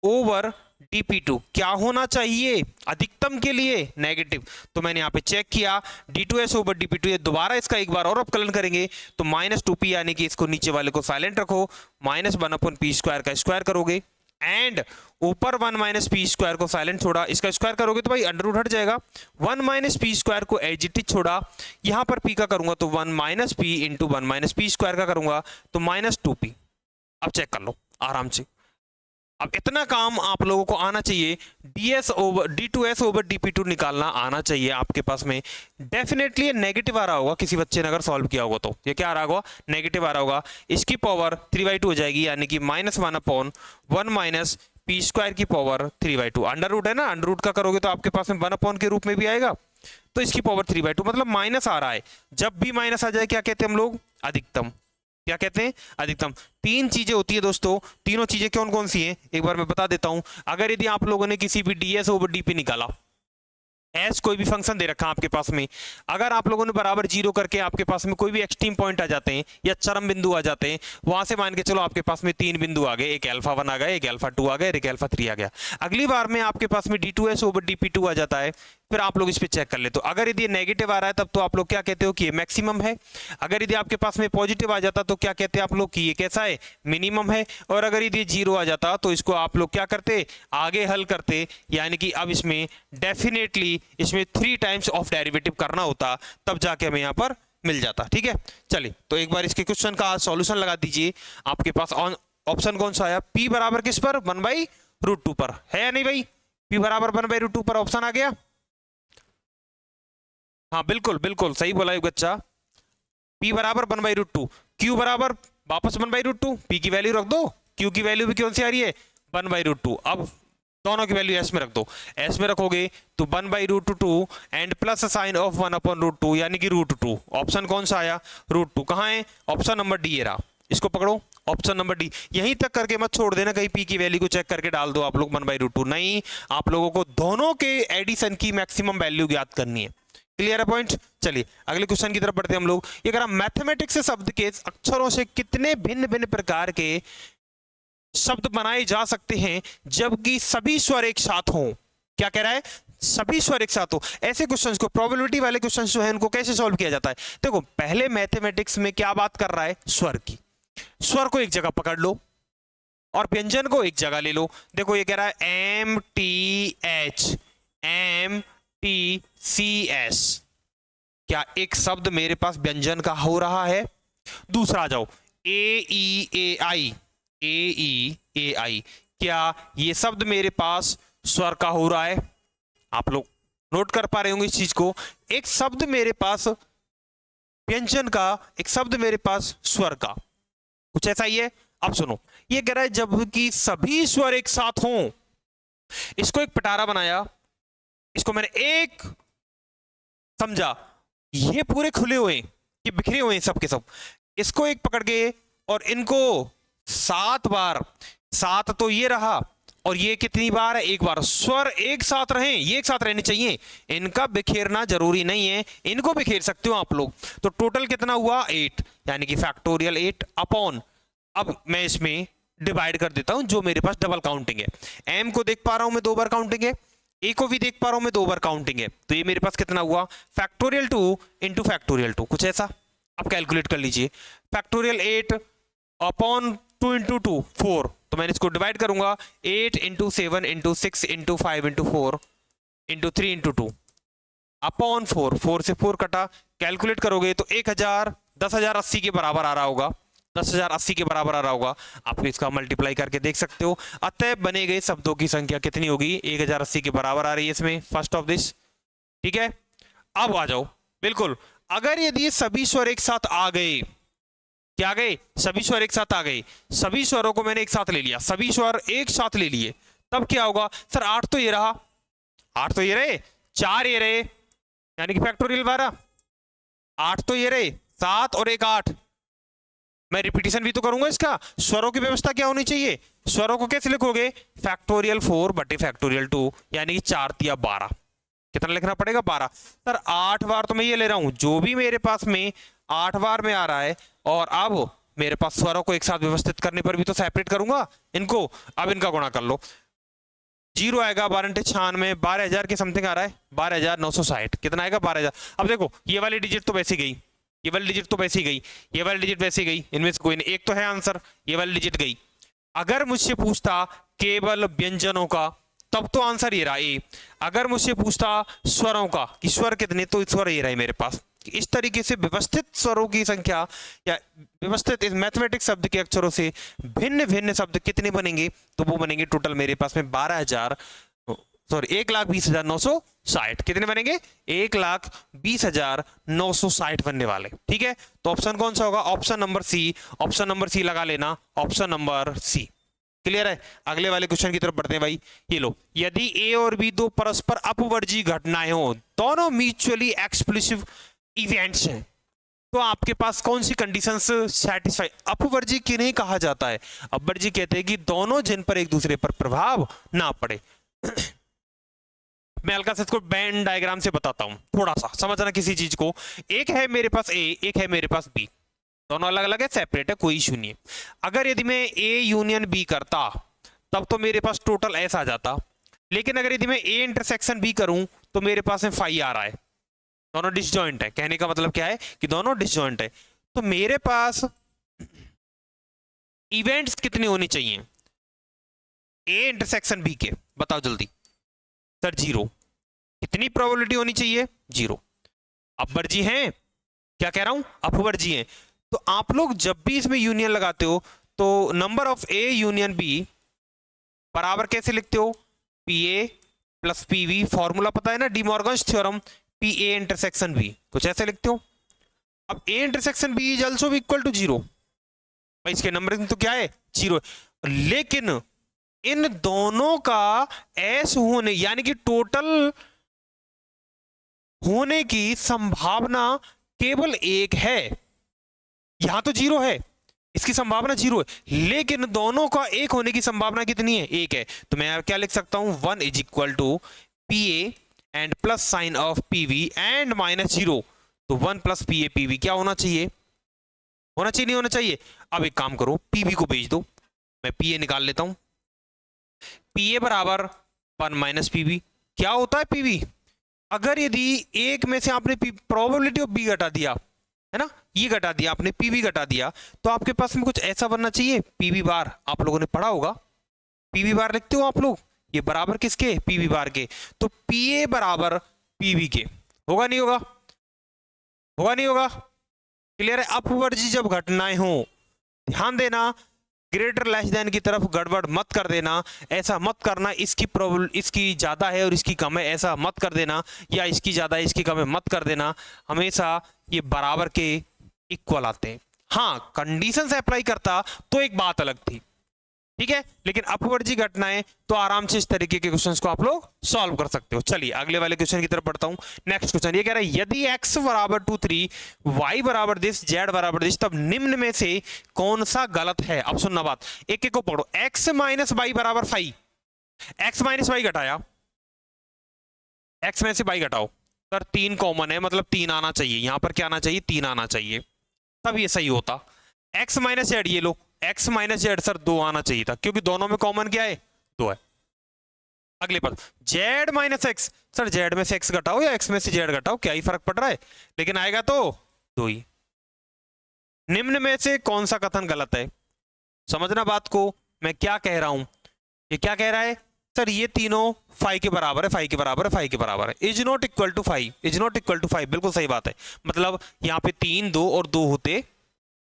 S1: ओवर dp2 क्या होना चाहिए, अधिकतम के लिए नेगेटिव। तो मैंने यहाँ पे चेक किया d2s ओवर dp2, ये दोबारा इसका एक बार और अपकलन करेंगे तो -2p, यानी कि इसको नीचे वाले को साइलेंट रखो, -1/p² का स्क्वायर करोगे, एंड ऊपर 1 माइनस p² को साइलेंट छोड़ा, इसका स्क्वायर करोगे तो भाई अंडर रूट हट जाएगा, 1 माइनस p² को एज इट इज छोड़ा, यहां पर p का करूंगा तो 1 minus p into 1 minus p² का करूंगा तो -2p। अब चेक कर लो आराम से। अब इतना काम आप लोगों को आना चाहिए, d2s ओवर dp2 निकालना आना चाहिए आपके पास में। डेफिनेटली ये नेगेटिव आ रहा होगा, किसी बच्चे ने अगर सॉल्व किया होगा तो ये क्या आ रहा होगा, नेगेटिव आ रहा होगा। इसकी पावर 3/2 हो जाएगी, यानी कि -1/1 माइनस p² की पावर 3/2। अंडर रूट है ना, अंडर रूट का करोगे तो आपके पास में 1 के रूप में भी आएगा, तो इसकी पावर 3/2, मतलब माइनस आ रहा है। जब भी माइनस आ जाए क्या कहते हैं हम लोग, अधिकतम। क्या कहते हैं, अधिकतम। तीन चीजें होती है दोस्तों, तीनों चीजें कौन कौन सी हैं एक बार मैं बता देता हूं। अगर यदि आप लोगों ने किसी भी ds ओवर dp निकाला, एस कोई भी फंक्शन दे रखा है आपके पास में, अगर आप लोगों ने बराबर जीरो करके आपके पास में कोई भी एक्सट्रीम पॉइंट आ जाते हैं या चरम बिंदु आ जाते हैं, वहां से मान के चलो आपके पास में 3 बिंदु आ गए, एक अल्फा 1 आ गया, एक अल्फा 2 आ गया, एक अल्फा 3 आ गया। अगली बार में आपके पास में d2s ओवर dp2 आ जाता है, फिर आप लोग इस पे चेक कर ले। तो अगर यदि नेगेटिव आ रहा है तब तो आप लोग क्या कहते हो कि ये मैक्सिमम है, अगर यदि आपके पास में पॉजिटिव आ जाता तो क्या कहते हैं आप लोग कि ये कैसा है, मिनिमम है, और अगर यदि जीरो आ जाता तो इसको आप लोग क्या करते, आगे हल करते, यानी कि अब इसमें डेफिनेटली इसमें 3 टाइम्स ऑफ डेरिवेटिव करना होता, तब जाके हमें यहाँ पर मिल जाता। ठीक है, चलिए तो एक बार इसके क्वेश्चन का सॉल्यूशन लगा दीजिए। आपके पास ऑप्शन कौन सा आया, p बराबर किस पर, 1/√2 पर है या नहीं भाई, p बराबर 1/√2 पर ऑप्शन आ गया। हाँ बिल्कुल बिल्कुल सही बोला एक बच्चा, p बराबर 1/√2, q बराबर वापस 1/√2, p की वैल्यू रख दो, q की वैल्यू भी कौन सी आ रही है 1/√2। अब दोनों की वैल्यू s में रख दो, s में रखोगे तो 1/√2 एंड प्लस साइन ऑफ 1/√2 यानी कि √2। ऑप्शन कौन सा आया, √2। कहाँ है, ऑप्शन नंबर डी है रहा, इसको पकड़ो, ऑप्शन नंबर डी। यहीं तक करके मत छोड़ देना, कहीं p की वैल्यू को चेक करके डाल दो आप लोग 1/√2, नहीं, आप लोगों को दोनों के एडिशन की मैक्सिमम वैल्यू ज्ञात करनी है। क्लियर है पॉइंट। चलिए अगले क्वेश्चन की तरफ बढ़ते हैं हम लोग। ये कह रहा मैथमेटिक्स शब्द के अक्षरों से कितने भिन्न भिन्न प्रकार के शब्द बनाए जा सकते हैं जबकि सभी स्वर एक साथ हों। क्या कह रहा है, सभी स्वर एक साथ हो। ऐसे क्वेश्चंस को, प्रोबेबिलिटी वाले क्वेश्चंस जो है उनको कैसे सॉल्व किया जाता है, देखो पहले मैथमेटिक्स में क्या बात कर रहा है, स्वर की। स्वर को एक जगह पकड़ लो और व्यंजन को एक जगह ले लो। देखो ये कह रहा है MTH MTCS, क्या एक शब्द मेरे पास व्यंजन का हो रहा है। दूसरा आ जाओ AEAI, क्या ये शब्द मेरे पास स्वर का हो रहा है। आप लोग नोट कर पा रहे होंगे इस चीज को, एक शब्द मेरे पास व्यंजन का, एक शब्द मेरे पास स्वर का, कुछ ऐसा ही है। अब सुनो, ये कह रहा है जबकि सभी स्वर एक साथ हों। इसको एक पिटारा बनाया, इसको मैंने एक समझा, ये पूरे खुले हुए, ये बिखरे हुए हैं सब के सब, इसको एक पकड़ के और इनको 7 बार, 7 तो ये रहा और ये कितनी बार है, एक बार। स्वर एक साथ रहें, ये एक साथ रहने चाहिए, इनका बिखेरना जरूरी नहीं है, इनको बिखेर सकते हो आप लोग। तो टोटल कितना हुआ 8, यानी कि फैक्टोरियल 8 अपॉन, अब मैं इसमें डिवाइड कर देता हूं जो मेरे पास डबल काउंटिंग है। एम को देख पा रहा हूं मैं 2 बार काउंटिंग है, ए को भी देख पा रहा हूं मैं 2 बार काउंटिंग है, तो ये मेरे पास कितना हुआ फैक्टोरियल 2 इंटू फैक्टोरियल 2, कुछ ऐसा। अब कैलकुलेट कर लीजिए, फैक्टोरियल 8 अपॉन 2 इंटू 2 4, तो मैंने इसको डिवाइड करूंगा 8 into 7 into 6 into 5 into 4 into 3 into 2 upon 4, 4 से 4 कटा, कैलकुलेट करोगे तो 1000 10,080 के बराबर आ रहा होगा, 10,080 के बराबर आ रहा होगा। आप इसका मल्टीप्लाई करके देख सकते हो। अतः बने गए शब्दों की संख्या कितनी होगी, 1080 के बराबर आ रही है इसमें, फर्स्ट ऑफ दिस। ठीक है, अब आ जाओ, बिल्कुल अगर यदि सभी स्वर एक साथ आ गए, क्या आ गए, सभी स्वर एक साथ आ गए, सभी स्वरों को मैंने एक साथ ले लिया, सभी स्वर एक साथ ले लिए, तब क्या होगा सर, 8 तो ये रहा, 8 तो ये रहे, 4 ये रहे, यानी कि फैक्टोरियल 12, 8 तो ये रहे, 7 और 1 8। मैं रिपीटिशन भी तो करूंगा इसका। स्वरों की व्यवस्था क्या होनी चाहिए, स्वरों को कैसे लिखोगे, फैक्टोरियल 4 बटे फैक्टोरियल 2, यानी कि 4 तिया 12, कितना लिखना पड़ेगा 12। सर 8 बार तो मैं ये ले रहा हूं, जो भी मेरे पास में 8 बार में आ रहा है, और अब मेरे पास स्वरों को एक साथ व्यवस्थित करने पर भी तो सेपरेट करूंगा इनको। अब इनका गुणा कर लो, 0 आएगा 12 96, 12,000 के समथिंग आ रहा है, 12,960, कितना आएगा 12,000। अब देखो ये वाली डिजिट तो वैसे गई, ये वाली डिजिट तो वैसे गई, ये वाली डिजिट वैसे गई, इनमें से कोई नहीं, एक तो है आंसर, ये वाली डिजिट गई। अगर मुझसे पूछता केवल व्यंजनों का, तब तो आंसर ये रहा ए। अगर मुझसे पूछता स्वरों का कि स्वर कितने, तो स्वर ये रहा मेरे पास। इस तरीके से व्यवस्थित स्वरों की संख्या या व्यवस्थित इस मैथमेटिक्स शब्द के अक्षरों से भिन्न भिन्न शब्द कितने बनेंगे, तो वो बनेंगे टोटल मेरे पास में 1,20,960। कितने बनेंगे, 1,20,960 बनने वाले। ठीक है, तो ऑप्शन कौन सा होगा, option number C, option number C लगा लेना, ऑप्शन नंबर सी। क्लियर है, अगले वाले क्वेश्चन की तरफ बढ़ते हैं भाई। ये लो, यदि ए और बी दो परस्पर अपवर्जी घटनाएं हो, दोनों म्यूचुअली एक्सक्लूसिव इवेंट्स हैं, तो आपके पास कौन सी कंडीशंस सैटिस्फाई। अपवर्जी किन्हें कहा जाता है, अपवर्जी कहते हैं कि दोनों जिन पर एक दूसरे पर प्रभाव ना पड़े। मैं मैं हल्का सा इसको बैंड डायग्राम से बताता हूं, थोड़ा सा समझना किसी चीज को। एक है मेरे पास ए, एक है मेरे पास बी, दोनों अलग अलग है, सेपरेट है, कोई इशू नहीं है। अगर यदि मैं ए यूनियन बी करता तब तो मेरे पास टोटल एस आ जाता, लेकिन अगर यदि मैं ए इंटरसेक्शन बी करूं तो मेरे पास में फाई आ रहा है, दोनों डिसजॉइंट है। कहने का मतलब क्या है कि दोनों डिसजॉइंट है। तो मेरे पास इवेंट्स कितने होने चाहिए ए इंटरसेक्शन बी के, बताओ जल्दी। सर 0। कितनी प्रोबेबिलिटी होनी चाहिए? 0। अपवर्जी हैं, क्या कह रहा हूं, अपवर्जी हैं। तो आप लोग जब भी इसमें यूनियन लगाते हो तो number of A union B बराबर कैसे लिखते हो? P A plus P V, formula पता है ना, de Morgan's theorem, P A intersection B, कुछ ऐसे लिखते हो। अब A intersection B is also equal to 0, भाई इसके नंबरिंग तो क्या है? 0। लेकिन इन दोनों का एस होने यानी कि टोटल होने की संभावना केवल एक है। यहां तो 0 है, इसकी संभावना 0 है, लेकिन दोनों का एक होने की संभावना कितनी है? 1 है। तो मैं क्या लिख सकता हूं? 1 is equal to P A and plus sign of P V and minus 0। तो 1 plus P A P V क्या होना चाहिए? होना चाहिए, नहीं होना चाहिए? अब एक काम करो, पी वी को भेज दो, मैं पी ए निकाल लेता हूं। पी ए बराबर 1 माइनस पी वी। क्या होता है पी वी? अगर यदि एक में से आपने प्रोबेबिलिटी ऑफ बी घटा दिया है ना, ये घटा दिया आपने, पीवी घटा दिया, तो आपके पास में कुछ ऐसा बनना चाहिए, पीवी बार। आप लोगों ने पढ़ा होगा, पीवी बार लिखते हो आप लोग, ये बराबर किसके? पीवी बार के। तो पीए बराबर पीवी के, होगा नहीं होगा? होगा नहीं होगा? क्लियर है? अपवर्जी जब घटनाएं हो, ध्यान देना, ग्रेटर लेस देन की तरफ गड़बड़ मत कर देना, ऐसा मत करना इसकी इसकी ज्यादा है और इसकी कम है, ऐसा मत कर देना, या इसकी ज्यादा है इसकी कम है, मत कर देना। हमेशा ये बराबर के इक्वल आते हैं। हाँ, कंडीशन से अप्लाई करता तो एक बात अलग थी, ठीक है, लेकिन अपवर्जी घटनाएं तो आराम से इस तरीके के क्वेश्चंस को आप लोग सॉल्व कर सकते हो। चलिए अगले वाले क्वेश्चन की तरफ बढ़ता हूं। नेक्स्ट क्वेश्चन ये कह रहा है, यदि x बराबर 2 3, y बराबर दिस, z बराबर दिस, तब निम्न में से कौन सा गलत है? अब सुनना बात, एक एक को पढ़ो। x माइनस वाई बराबर 5, x माइनस वाई घटाया, x में से y घटाओ, सर 3 कॉमन है, मतलब 3 आना चाहिए, यहां पर क्या आना चाहिए? 3 आना चाहिए, तब ये सही होता। x माइनस जेड, ये लो, x माइनस जेड सर 2 आना चाहिए था, क्योंकि दोनों में कॉमन क्या है? 2 है। अगले पर z minus x, sir z में से x घटाओ या x में से z घटाओ, क्या ही फर्क पड़ रहा है, लेकिन आएगा तो 2 ही। निम्न में से कौन सा कथन गलत है? समझना बात को, मैं क्या कह रहा हूं। ये क्या कह रहा है? सर ये तीनों फाइव के बराबर है, फाइव के बराबर है, फाइव के बराबर है, is not equal to 5, is not equal to 5, बिल्कुल सही बात है। मतलब यहाँ पे 3 2 और 2 होते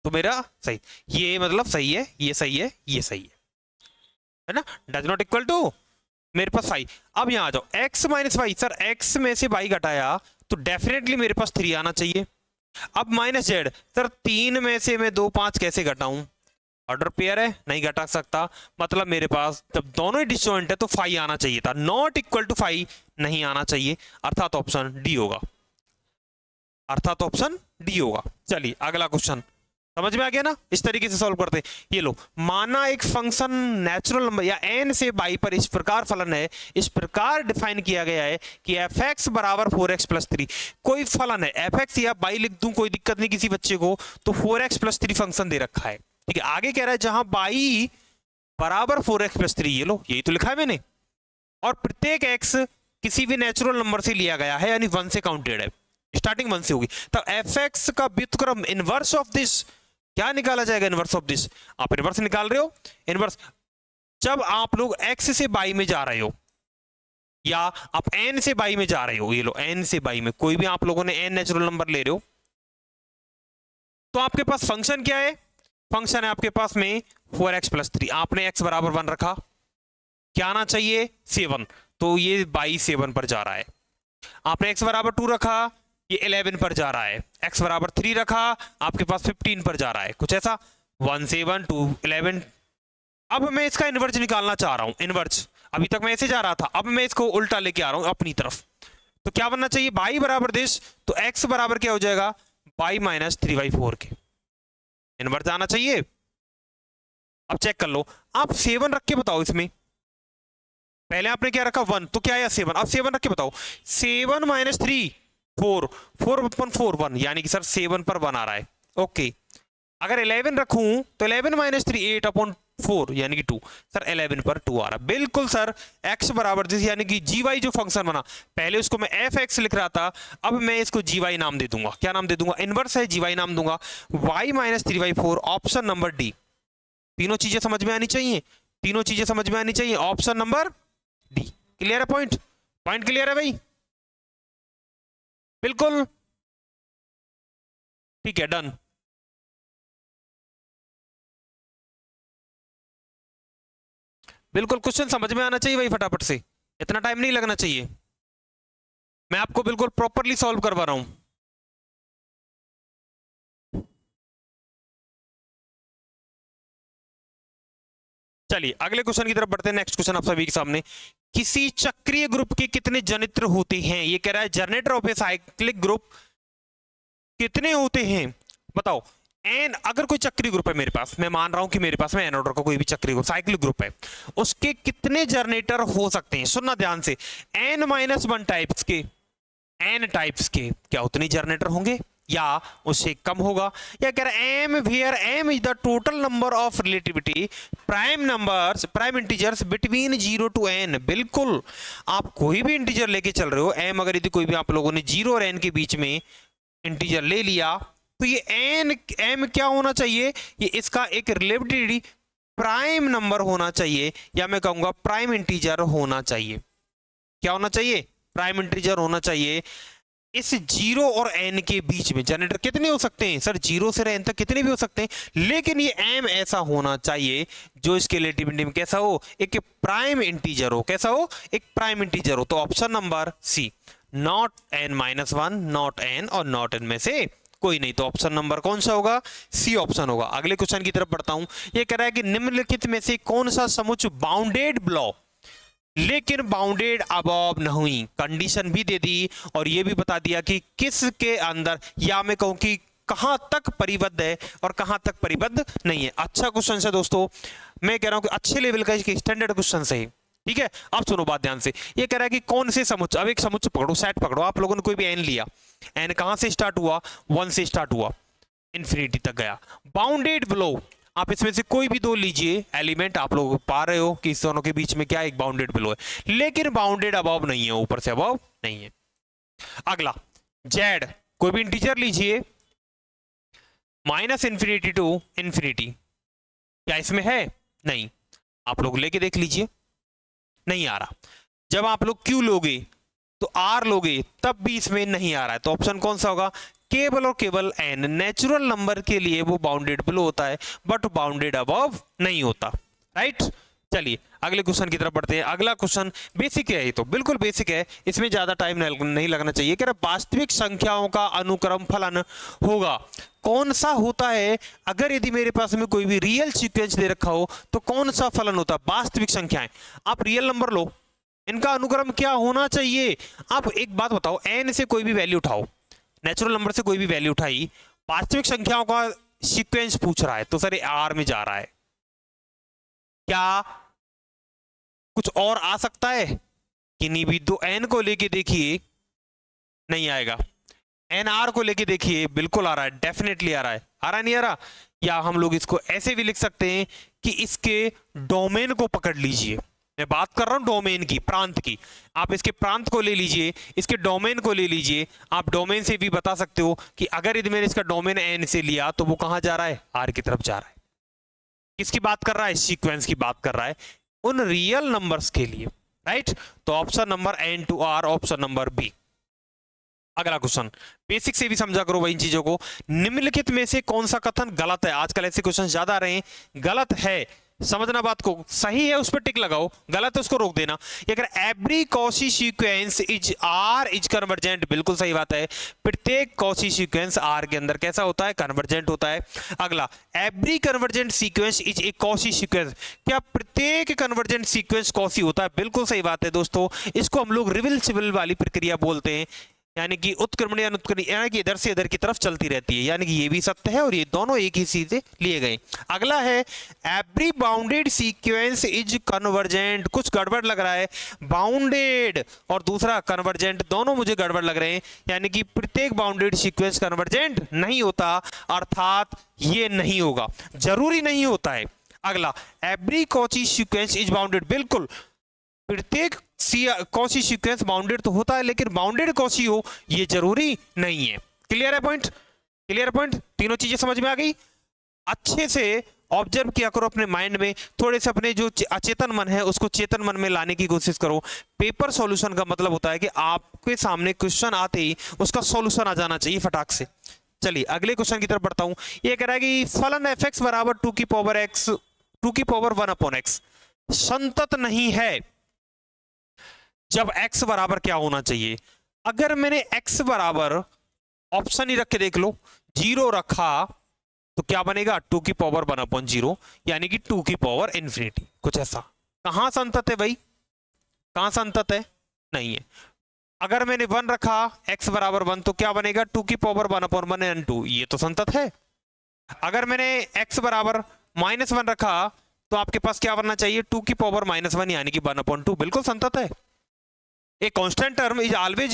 S1: तो मेरा सही, ये मतलब सही है, ये सही है, ये सही है ना, डज नॉट इक्वल टू मेरे पास 5। अब यहां आ जाओ, x minus y, sir x में से y घटाया तो डेफिनेटली मेरे पास 3 आना चाहिए। अब माइनस जेड, सर 3 में से मैं 2 5 कैसे घटाऊं? ऑर्डर पेयर है, नहीं घटा सकता, मतलब मेरे पास जब दोनों ही डिसजॉइंट है तो 5 आना चाहिए था, नॉट इक्वल टू 5 नहीं आना चाहिए, अर्थात ऑप्शन डी होगा, अर्थात ऑप्शन डी होगा। चलिए अगला क्वेश्चन समझ में आ गया ना, इस तरीके से सॉल्व करते हैं। ये लो, माना एक फंक्शन नेचुरल नंबर या n से y पर इस प्रकार फलन है, इस प्रकार डिफाइन किया गया है कि fx बराबर 4x प्लस 3, कोई फलन है fx या y लिख दूं कोई दिक्कत नहीं किसी बच्चे को, तो 4x प्लस 3 फंक्शन दे रखा है, ठीक है। आगे कह रहा है जहां y बराबर 4x प्लस 3, ये लो यही तो लिखा है मैंने, और प्रत्येक x किसी भी नेचुरल नंबर से लिया गया है, यानी 1 से काउंटेड है, स्टार्टिंग 1 से होगी, तब fx का व्युत्क्रम इनवर्स ऑफ दिस क्या निकाला जाएगा? Inverse of this. आप इनवर्स निकाल रहे हो, इनवर्स जब आप लोग x से y में जा रहे हो या आप n से y में जा रहे हो, ये लो n से y में कोई भी आप लोगों ने n नेचुरल नंबर ले रहे हो, तो आपके पास फंक्शन क्या है? फंक्शन है आपके पास में 4x प्लस 3, आपने x बराबर 1 रखा, क्या आना चाहिए? 7, तो ये y 7 पर जा रहा है। आपने x बराबर 2 रखा, ये 11 पर जा रहा है। x बराबर 3 रखा, आपके पास 15 पर जा रहा है, कुछ ऐसा 1 7 2 11। अब मैं इसका इनवर्स निकालना चाह रहा हूं, इनवर्स, अभी तक मैं ऐसे जा रहा था, अब मैं इसको उल्टा लेके आ रहा हूं अपनी तरफ, तो क्या बनना चाहिए? y बराबर दिस, तो x बराबर क्या हो जाएगा? y माइनस 3/4 के, इनवर्स आना चाहिए। अब चेक कर लो, आप 7 रख के बताओ, इसमें पहले आपने क्या रखा 1, तो क्या आया 7। अब 7 रख के बताओ, 7 माइनस 3 4, 4/4 1, यानी कि सर 7 पर 1 आ रहा है। ओके, अगर 11 रखूं तो 11 माइनस 3 8/4 यानी कि 2, सर 11 पर 2 आ रहा है। बिल्कुल सर, x बराबर दिस, यानी कि gy जो फंक्शन बना, पहले उसको मैं fx लिख रहा था, अब मैं इसको gy नाम दे दूंगा। क्या नाम दे दूंगा? इनवर्स है, gy नाम दूंगा। y minus 3/4, option number D. तीनों चीजें समझ में आनी चाहिए, तीनों चीजें समझ में आनी चाहिए, ऑप्शन नंबर डी। क्लियर है? पॉइंट पॉइंट क्लियर है भाई? बिल्कुल ठीक है, डन। बिल्कुल क्वेश्चन समझ में आना चाहिए भाई, फटाफट से, इतना टाइम नहीं लगना चाहिए। मैं आपको बिल्कुल प्रॉपरली सॉल्व करवा रहा हूं। चलिए अगले क्वेश्चन की तरफ बढ़ते हैं। नेक्स्ट क्वेश्चन आप सभी के सामने, किसी चक्रीय ग्रुप के कितने जनित्र होते हैं? ये कह रहा है generator off a cyclic group कितने होते हैं, बताओ। एन, अगर कोई चक्रीय ग्रुप है मेरे पास, मैं मान रहा हूं कि मेरे पास में एन ऑर्डर का कोई भी चक्रीय ग्रुप साइक्लिक ग्रुप है, उसके कितने जनरेटर हो सकते हैं? सुनना ध्यान से, एन माइनस 1 टाइप्स के, एन टाइप्स के क्या उतने जनरेटर होंगे या उससे कम होगा? या कह रहा है M where M is the total number of relativity prime numbers, prime integers between 0 to n। बिल्कुल, आप कोई भी इंटीजर लेके चल रहे हो, एम अगर यदि कोई भी आप लोगों ने 0 और n के बीच में इंटीजर ले लिया, तो ये एन एम क्या होना चाहिए? ये इसका एक रिलेटिविटी प्राइम नंबर होना चाहिए, या मैं कहूंगा प्राइम इंटीजर होना चाहिए। क्या होना चाहिए? प्राइम इंटीजर होना चाहिए। इस 0 और n के बीच में जनरेटर कितने हो सकते हैं? सर 0 से n तक कितने भी हो सकते हैं, लेकिन ये m ऐसा होना चाहिए जो इसके रिलेटिविटी में कैसा हो? एक प्राइम इंटीजर हो। कैसा हो? एक प्राइम इंटीजर हो। तो option number C, not n-1, not n और नॉट n में से कोई नहीं। तो ऑप्शन नंबर कौन सा होगा? सी ऑप्शन होगा। अगले क्वेश्चन की तरफ बढ़ता हूं। ये कह रहा है कि निम्नलिखित में से कौन सा समुच्चय बाउंडेड ब्लॉक लेकिन बाउंडेड अबव नहीं, कंडीशन भी दे दी और ये भी बता दिया कि किसके अंदर, या मैं कहूं कि कहां तक परिबद्ध है और कहां तक परिबद्ध नहीं है। अच्छा क्वेश्चन है दोस्तों, मैं कह रहा हूं कि अच्छे लेवल का स्टैंडर्ड क्वेश्चन है। ठीक है, अब सुनो बात ध्यान से। ये कह रहा है कि कौन से समुच्चय, अब एक समुच्चय पकड़ो, सेट पकड़ो, आप लोगों ने कोई भी एन लिया, एन कहां से स्टार्ट हुआ? 1 से स्टार्ट हुआ, इंफिनिटी तक गया। बाउंडेड ब्लॉक, आप इसमें से कोई भी दो लीजिए एलिमेंट, आप लोग पा रहे हो कि इस दोनों के बीच में क्या एक बाउंडेड बिलो है, लेकिन बाउंडेड अबव नहीं है, ऊपर से अबव नहीं है। अगला जेड, कोई भी इंटीजर लीजिए, -इंफिनिटी टू इंफिनिटी, क्या इसमें है? नहीं। आप लोग लेके देख लीजिए, नहीं आ रहा। जब आप लोग क्यू लोगे तो आर लोगे, तब भी इसमें नहीं आ रहा है। तो ऑप्शन कौन सा होगा? केवल और केवल एन। नेचुरल नंबर के लिए वो बाउंडेड बिलो होता है, बट बाउंडेड अबव नहीं होता। राइट, चलिए अगले क्वेश्चन की तरफ बढ़ते हैं। अगला क्वेश्चन बेसिक है, ये तो बिल्कुल बेसिक है, इसमें ज्यादा टाइम नहीं लगना चाहिए। कह रहा वास्तविक संख्याओं का अनुक्रम फलन होगा, कौन सा होता है? अगर यदि मेरे पास में कोई भी रियल सीक्वेंस दे रखा हो तो कौन सा फलन होता है? वास्तविक संख्याएं। आप रियल नंबर लो, इनका अनुक्रम क्या होना चाहिए? आप एक बात बताओ, एन से कोई भी वैल्यू उठाओ, नेचुरल नंबर से कोई भी वैल्यू उठाई, वास्तविक संख्याओं का सीक्वेंस पूछ रहा है, तो सर आर में जा रहा है। क्या कुछ और आ सकता है कि नहीं? भी दो एन को लेके देखिए, नहीं आएगा। एन आर को लेके देखिए, बिल्कुल आ रहा है, डेफिनेटली आ रहा है। आ रहा नहीं आ रहा? या हम लोग इसको ऐसे भी लिख सकते हैं कि इसके डोमेन को पकड़ लीजिए। मैं बात कर रहा हूं डोमेन की, प्रांत की। आप इसके प्रांत को ले लीजिए, इसके डोमेन को ले लीजिए। आप डोमेन से भी बता सकते हो कि अगर यदि मैंने इसका डोमेन एन से लिया तो वो कहां जा रहा है? आर की तरफ जा रहा है। किसकी बात कर रहा है? सीक्वेंस की बात कर रहा है, उन रियल नंबर्स के लिए। राइट, तो option number n to R, option number B. अगला क्वेश्चन बेसिक से भी समझा करो भाई इन चीजों को। निम्नलिखित में से कौन सा कथन गलत है? आजकल ऐसे क्वेश्चन ज्यादा आ रहे हैं। गलत है, समझना बात को, सही है उस पर टिक लगाओ, गलत है उसको रोक देना। अगर every Cauchy sequence is R is convergent, बिल्कुल सही बात है। प्रत्येक कॉची सीक्वेंस आर के अंदर कैसा होता है? कन्वर्जेंट होता है। अगला, every convergent sequence is a Cauchy sequence, क्या प्रत्येक कन्वर्जेंट सीक्वेंस कॉची होता है? बिल्कुल सही बात है दोस्तों, इसको हम लोग रिवर्सिबल वाली प्रक्रिया बोलते हैं। यानी कि उत्क्रमण या अनुत्क्रमण, यानी कि इधर से इधर की तरफ चलती रहती है, यानी कि ये भी सत्य है और ये दोनों एक ही सीधे लिए गए। अगला है every bounded sequence is convergent. कुछ गड़बड़ लग रहा है, बाउंडेड और दूसरा कन्वर्जेंट, दोनों मुझे गड़बड़ लग रहे हैं, यानी कि प्रत्येक बाउंडेड सीक्वेंस कन्वर्जेंट नहीं होता, अर्थात ये नहीं होगा, जरूरी नहीं होता है। अगला every Cauchy sequence is bounded, बिल्कुल प्रत्येक कॉची सीक्वेंस बाउंडेड तो होता है, लेकिन बाउंडेड कॉची हो ये जरूरी नहीं है। क्लियर है पॉइंट? क्लियर है पॉइंट? तीनों चीजें समझ में आ गई? अच्छे से ऑब्जर्व किया करो अपने माइंड में, थोड़े से अपने जो अचेतन मन है उसको चेतन मन में लाने की कोशिश करो। पेपर सॉल्यूशन का मतलब होता है कि आपके सामने क्वेश्चन आते ही उसका सॉल्यूशन आ जाना चाहिए फटाक से। चलिए अगले क्वेश्चन की तरफ बढ़ता हूं। ये कह रहा है कि फलन एफ एक्स बराबर 2 की पावर x 2 की पावर 1/x संतत नहीं है जब x बराबर क्या होना चाहिए। अगर मैंने x बराबर ऑप्शन ही रख के देख लो 0 रखा तो क्या बनेगा 2 की पावर 1/0, यानी कि 2 की पावर इंफिनिटी, कुछ ऐसा। कहां संतत है भाई? कहां संतत है? नहीं है। अगर मैंने 1 रखा x बराबर 1 तो क्या बनेगा 2 की पावर 1/1/2, ये तो संतत है। अगर मैंने x बराबर -1 रखा तो आपके पास क्या बनना चाहिए 2 की पावर -1 यानी कि 1/2, बिल्कुल संतत है। A constant term is always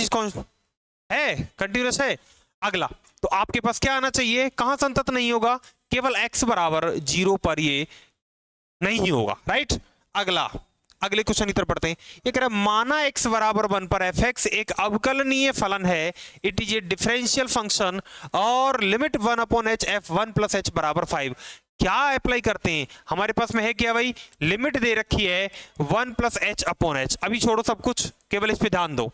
S1: है, कंटिन्यूअस है। अगला तो आपके पास क्या आना चाहिए, कहां संतत नहीं होगा, केवल x बराबर 0 पर ये नहीं होगा, राइट। अगला अगले क्वेश्चन की तरफ पढ़ते हैं। ये कह रहा है माना x बराबर 1 पर fx एक अवकलनीय फलन है, it is a differential function और लिमिट 1/h f1 + h बराबर 5। क्या अप्लाई करते हैं, हमारे पास में है क्या भाई, लिमिट दे रखी है 1 + h/h। अभी छोड़ो सब कुछ, केवल इस पे ध्यान दो।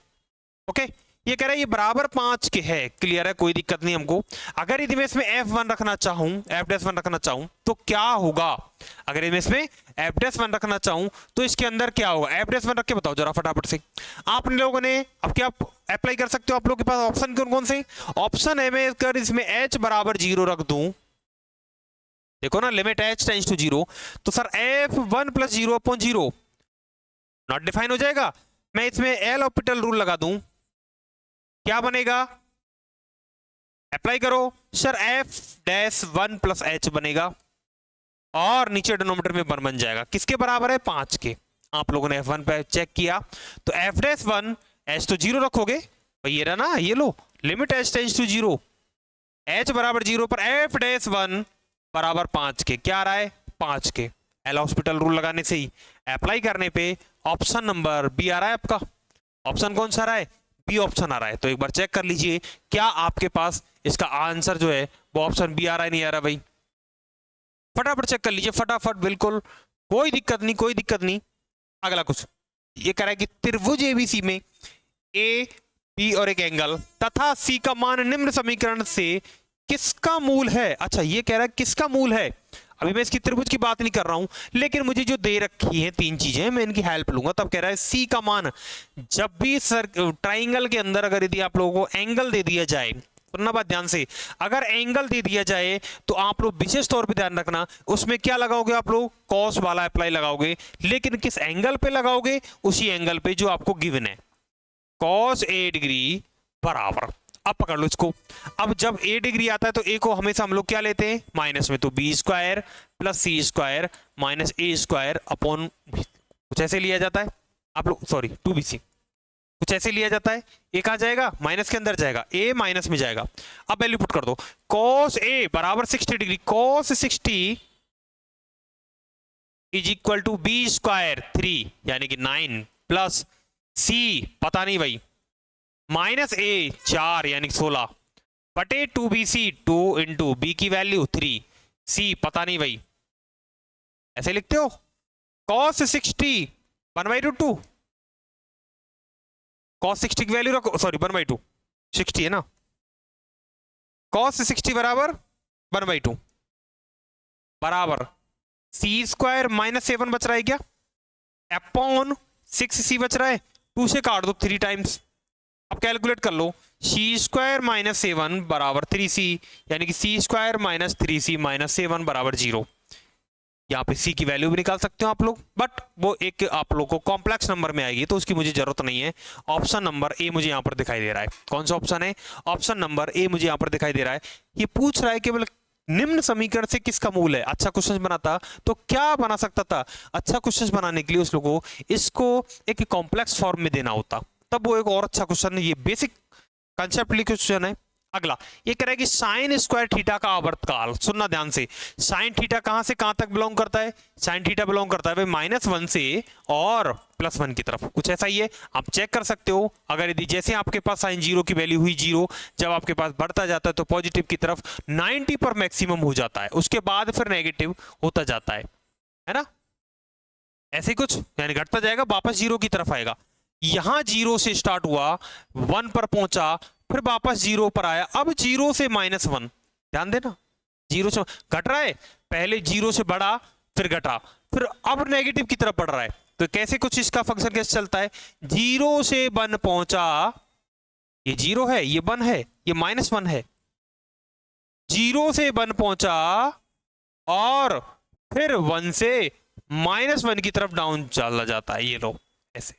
S1: ओके, ये कह रहा है ये बराबर 5 के है, क्लियर है, कोई दिक्कत नहीं हमको। अगर यदि मैं इसमें f1 रखना चाहूं, f'1 रखना चाहूं तो क्या होगा, अगर मैं इसमें f'1 रखना चाहूं तो इसके अंदर क्या होगा, f'1 रख के बताओ जरा फटाफट से। आप लोगों ने अब क्या अप्लाई कर सकते हो, आप लोगों के पास ऑप्शन कौन कौन से ऑप्शन है। मैं अगर इसमें h बराबर 0 रख दूं, देखो ना लिमिट h टेंड्स टू 0, तो सर f1 + 0/0 नॉट डिफाइन हो जाएगा। मैं इसमें एल हॉस्पिटल रूल लगा दूं, क्या बनेगा, अप्लाई करो सर, f'1 + h बनेगा और नीचे डिनोमिनेटर में 1 बन जाएगा, किसके बराबर है 5 के। आप लोगों ने f1 पे चेक किया तो f'1 h तो 0 रखोगे भाई, ये रहा ना, ये लो limit h tends to 0, h बराबर 0 पर f'1 बराबर 5 के, क्या आ रहा है 5 के। एल हॉस्पिटल रूल लगाने से ही अप्लाई करने पे ऑप्शन नंबर बी आ रहा है आपका। ऑप्शन कौन सा आ रहा है, बी ऑप्शन आ रहा है। तो एक बार चेक कर लीजिए क्या आपके पास इसका आंसर जो है वो ऑप्शन बी आ रहा है, नहीं आ रहा भाई, फटाफट चेक कर लीजिए फटाफट, बिल्कुल कोई दिक्कत नहीं, कोई दिक्कत नहीं। अगला कुछ ये कह रहा है कि त्रिभुज एबीसी में ए बी और एक एंगल तथा सी का मान निम्न समीकरण से किसका मूल है। अच्छा ये कह रहा है किसका मूल है, अभी मैं इसकी त्रिभुज की बात नहीं कर रहा हूं, लेकिन मुझे जो दे रखी है 3 चीजें मैं इनकी हेल्प लूंगा। तब कह रहा है सी का मान, जब भी सर ट्राइंगल के अंदर अगर यदि आप लोगों को एंगल दे दिया जाए, सुनना बात ध्यान से, अगर एंगल दे दिया जाए तो आप लोग विशेष तौर पे ध्यान रखना उसमें क्या लगाओगे, आप लोग कॉस वाला अप्लाई लगाओगे, लेकिन किस एंगल पे लगाओगे, उसी एंगल पे जो आपको गिवन है, cos A डिग्री बराबर, अब पकड़ लो इसको। अब जब a डिग्री आता है तो a को हमेशा हम लोग क्या लेते हैं माइनस में, तो b² + c² - a² अपॉन कुछ ऐसे लिया जाता है, आप लोग सॉरी 2bc कुछ ऐसे लिया जाता है, a कहां जाएगा माइनस के अंदर जाएगा, a माइनस में जाएगा। अब वैल्यू पुट कर दो, cos A बराबर 60 डिग्री, cos 60 = b² 3 यानी कि 9 प्लस c पता नहीं भाई -a 4 यानी 16 बटे 2bc 2 इंटू बी की वैल्यू 3, c पता नहीं भाई, ऐसे लिखते हो। cos 60 1/2 2, cos 60 की वैल्यू रखो, सॉरी 1/2 60 है ना, cos 60 बराबर 1/2 बराबर c² -7 बच रहा है क्या, अपॉन 6c बच रहा है, 2 से काट दो 3 टाइम्स। अब कैलकुलेट कर लो, c² -7 बराबर 3c, यानी कि c² - 3c - 7 बराबर 0। यहाँ पे सी की वैल्यू भी निकाल सकते हो आप लोग, बट वो एक आप लोग को कॉम्प्लेक्स नंबर में आएगी तो उसकी मुझे जरूरत नहीं है। ऑप्शन नंबर ए मुझे यहाँ पर दिखाई दे रहा है। कौन सा ऑप्शन है? ऑप्शन नंबर ए मुझे यहाँ पर दिखाई दे रहा है। ये पूछ रहा है केवल निम्न समीकरण से किसका मूल है। अच्छा क्वेश्चन बनाता तो क्या बना सकता था? अच्छा क्वेश्चन बनाने के लिए उस लोगों को इसको एक कॉम्प्लेक्स फॉर्म में देना होता, तब वो एक और अच्छा क्वेश्चन। ये बेसिक कंसेप्ट क्वेश्चन है। अगला ये कह रहा है कि साइन स्क्वायर थीटा का आवर्तकाल, सुनना ध्यान से। साइन थीटा कहां से कहां तक बिलोंग करता है? साइन थीटा बिलोंग करता है भाई -1 से और +1 की तरफ, कुछ ऐसा ही है। आप चेक कर सकते हो। अगर यदि जैसे आपके पास साइन 0 की वैल्यू हुई 0, जब आपके पास बढ़ता जाता है तो पॉजिटिव की तरफ 90 पर मैक्सिमम हो जाता है, उसके बाद फिर नेगेटिव होता जाता है ना, ऐसे कुछ, यानी घटता जाएगा वापस 0 की तरफ आएगा। यहां 0 से स्टार्ट हुआ, 1 पर पहुंचा, फिर वापस 0 पर आया, अब 0 से -1, ध्यान देना 0 से घट रहा है, पहले 0 से बढ़ा फिर घटा, फिर अब नेगेटिव की तरफ बढ़ रहा है। तो कैसे कुछ इसका फंक्शन कैसे चलता है? 0 से 1 पहुंचा, ये 0 है, ये 1 है, ये -1 है। 0 से 1 पहुंचा और फिर 1 से -1 की तरफ डाउन चला जाता है। ये लो ऐसे